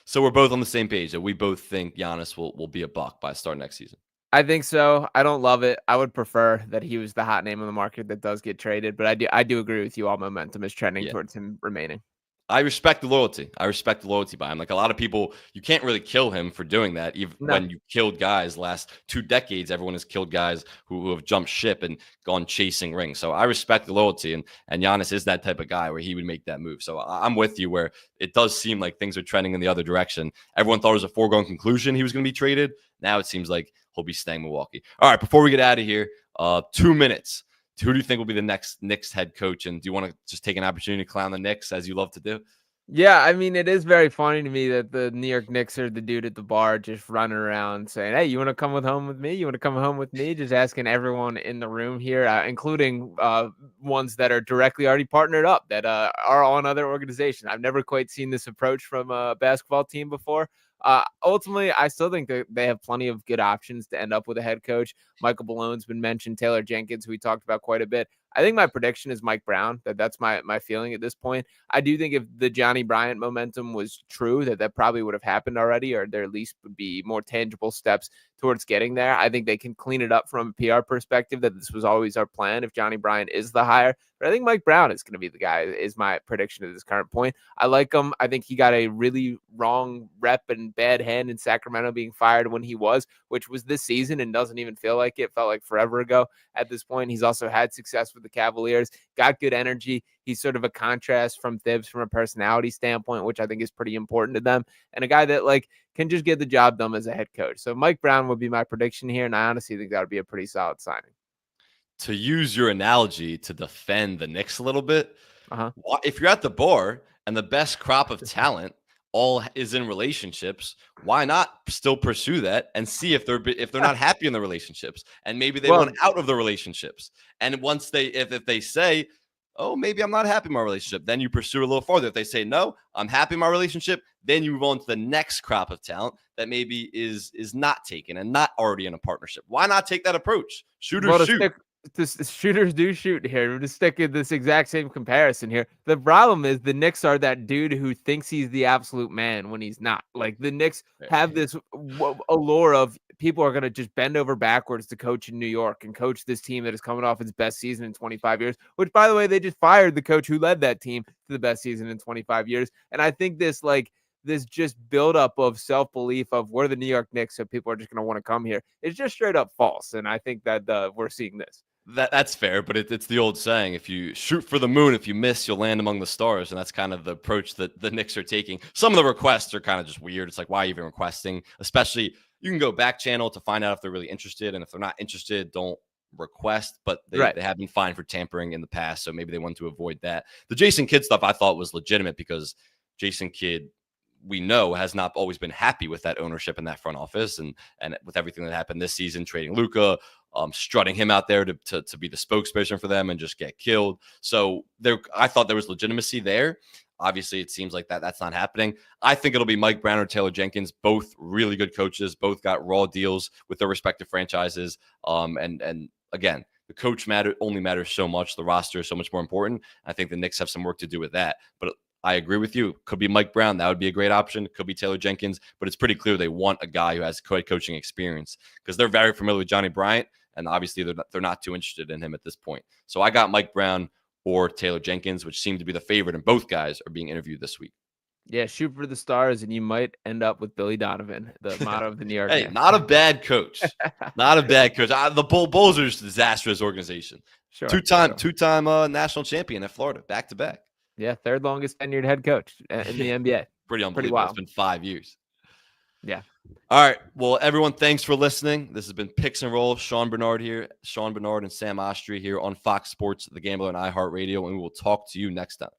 So we're both on the same page, and we both think Giannis will be a Buck by start next season. I think so. I don't love it. I would prefer that he was the hot name on the market that does get traded, but I do agree with you. All momentum is trending towards him remaining. I respect the loyalty. I respect the loyalty by him. Like a lot of people, you can't really kill him for doing that. Even No. when you killed guys last 2 decades, everyone has killed guys who have jumped ship and gone chasing rings. So I respect the loyalty, and Giannis is that type of guy where he would make that move. So I'm with you where it does seem like things are trending in the other direction. Everyone thought it was a foregone conclusion he was going to be traded. Now it seems like he'll be staying Milwaukee. All right, before we get out of here, 2 minutes. Who do you think will be the next Knicks head coach? And do you want to just take an opportunity to clown the Knicks as you love to do? Yeah, I mean, it is very funny to me that the New York Knicks are the dude at the bar just running around saying, "Hey, you want to come home with me? You want to come home with me?" Just asking everyone in the room here, including ones that are directly already partnered up that are on other organizations. I've never quite seen this approach from a basketball team before. Ultimately, I still think that they have plenty of good options to end up with a head coach. Michael Malone's been mentioned, Taylor Jenkins, who we talked about quite a bit. I think my prediction is Mike Brown. That's my feeling at this point. I do think if the Johnny Bryant momentum was true, that probably would have happened already, or there at least would be more tangible steps towards getting there. I think they can clean it up from a PR perspective, that this was always our plan if Johnny Bryant is the hire. But I think Mike Brown is going to be the guy, is my prediction at this current point. I like him. I think he got a really wrong rep and bad hand in Sacramento being fired when he was, which was this season and doesn't even feel like it. Felt like forever ago at this point. He's also had success with the Cavaliers, got good energy. He's sort of a contrast from Thibs from a personality standpoint, which I think is pretty important to them. And a guy that can just get the job done as a head coach. So Mike Brown would be my prediction here. And I honestly think that would be a pretty solid signing. To use your analogy to defend the Knicks a little bit, Uh-huh. if you're at the bar and the best crop of talent all is in relationships, why not still pursue that and see if they're not happy in the relationships, and maybe they want out of the relationships. And once if they say, "Oh, maybe I'm not happy in my relationship," then you pursue a little farther. If they say, "No, I'm happy in my relationship," then you move on to the next crop of talent that maybe is not taken and not already in a partnership. Why not take that approach? Shooters shoot. Shooters do shoot here. We're just sticking this exact same comparison here. The problem is the Knicks are that dude who thinks he's the absolute man when he's not. Like the Knicks have this allure of people are going to just bend over backwards to coach in New York and coach this team that is coming off its best season in 25 years, which by the way, they just fired the coach who led that team to the best season in 25 years. And I think this just buildup of self-belief of we're the New York Knicks, so people are just going to want to come here. It's just straight up false. And I think that we're seeing this. That's fair, but it's the old saying: if you shoot for the moon, if you miss, you'll land among the stars. And that's kind of the approach that the Knicks are taking. Some of the requests are kind of just weird. It's like, why are you even requesting? Especially, you can go back channel to find out if they're really interested. And if they're not interested, don't request. But they have been fined for tampering in the past, so maybe they want to avoid that. The Jason Kidd stuff I thought was legitimate because Jason Kidd, we know, has not always been happy with that ownership and that front office, and with everything that happened this season, trading Luka, strutting him out there to be the spokesperson for them and just get killed. So I thought there was legitimacy there. Obviously, it seems like that's not happening. I think it'll be Mike Brown or Taylor Jenkins, both really good coaches, both got raw deals with their respective franchises. And again, the coach only matters so much. The roster is so much more important. I think the Knicks have some work to do with that. But I agree with you. Could be Mike Brown. That would be a great option. Could be Taylor Jenkins. But it's pretty clear they want a guy who has coaching experience because they're very familiar with Johnny Bryant. And obviously, they're not too interested in him at this point. So I got Mike Brown or Taylor Jenkins, which seem to be the favorite. And both guys are being interviewed this week. Yeah, shoot for the stars, and you might end up with Billy Donovan, the motto of the New York Hey, Knicks. not a bad coach. Not a bad coach. The Bulls are just a disastrous organization. Sure, two-time national champion at Florida, back-to-back. Yeah, third longest tenured head coach in the NBA. Pretty unbelievable. Pretty wild. It's been 5 years. Yeah. All right. Well, everyone, thanks for listening. This has been Picks and Roll. Sean Barnard and Sam Oshtry here on Fox Sports, The Gambler, and iHeartRadio, and we will talk to you next time.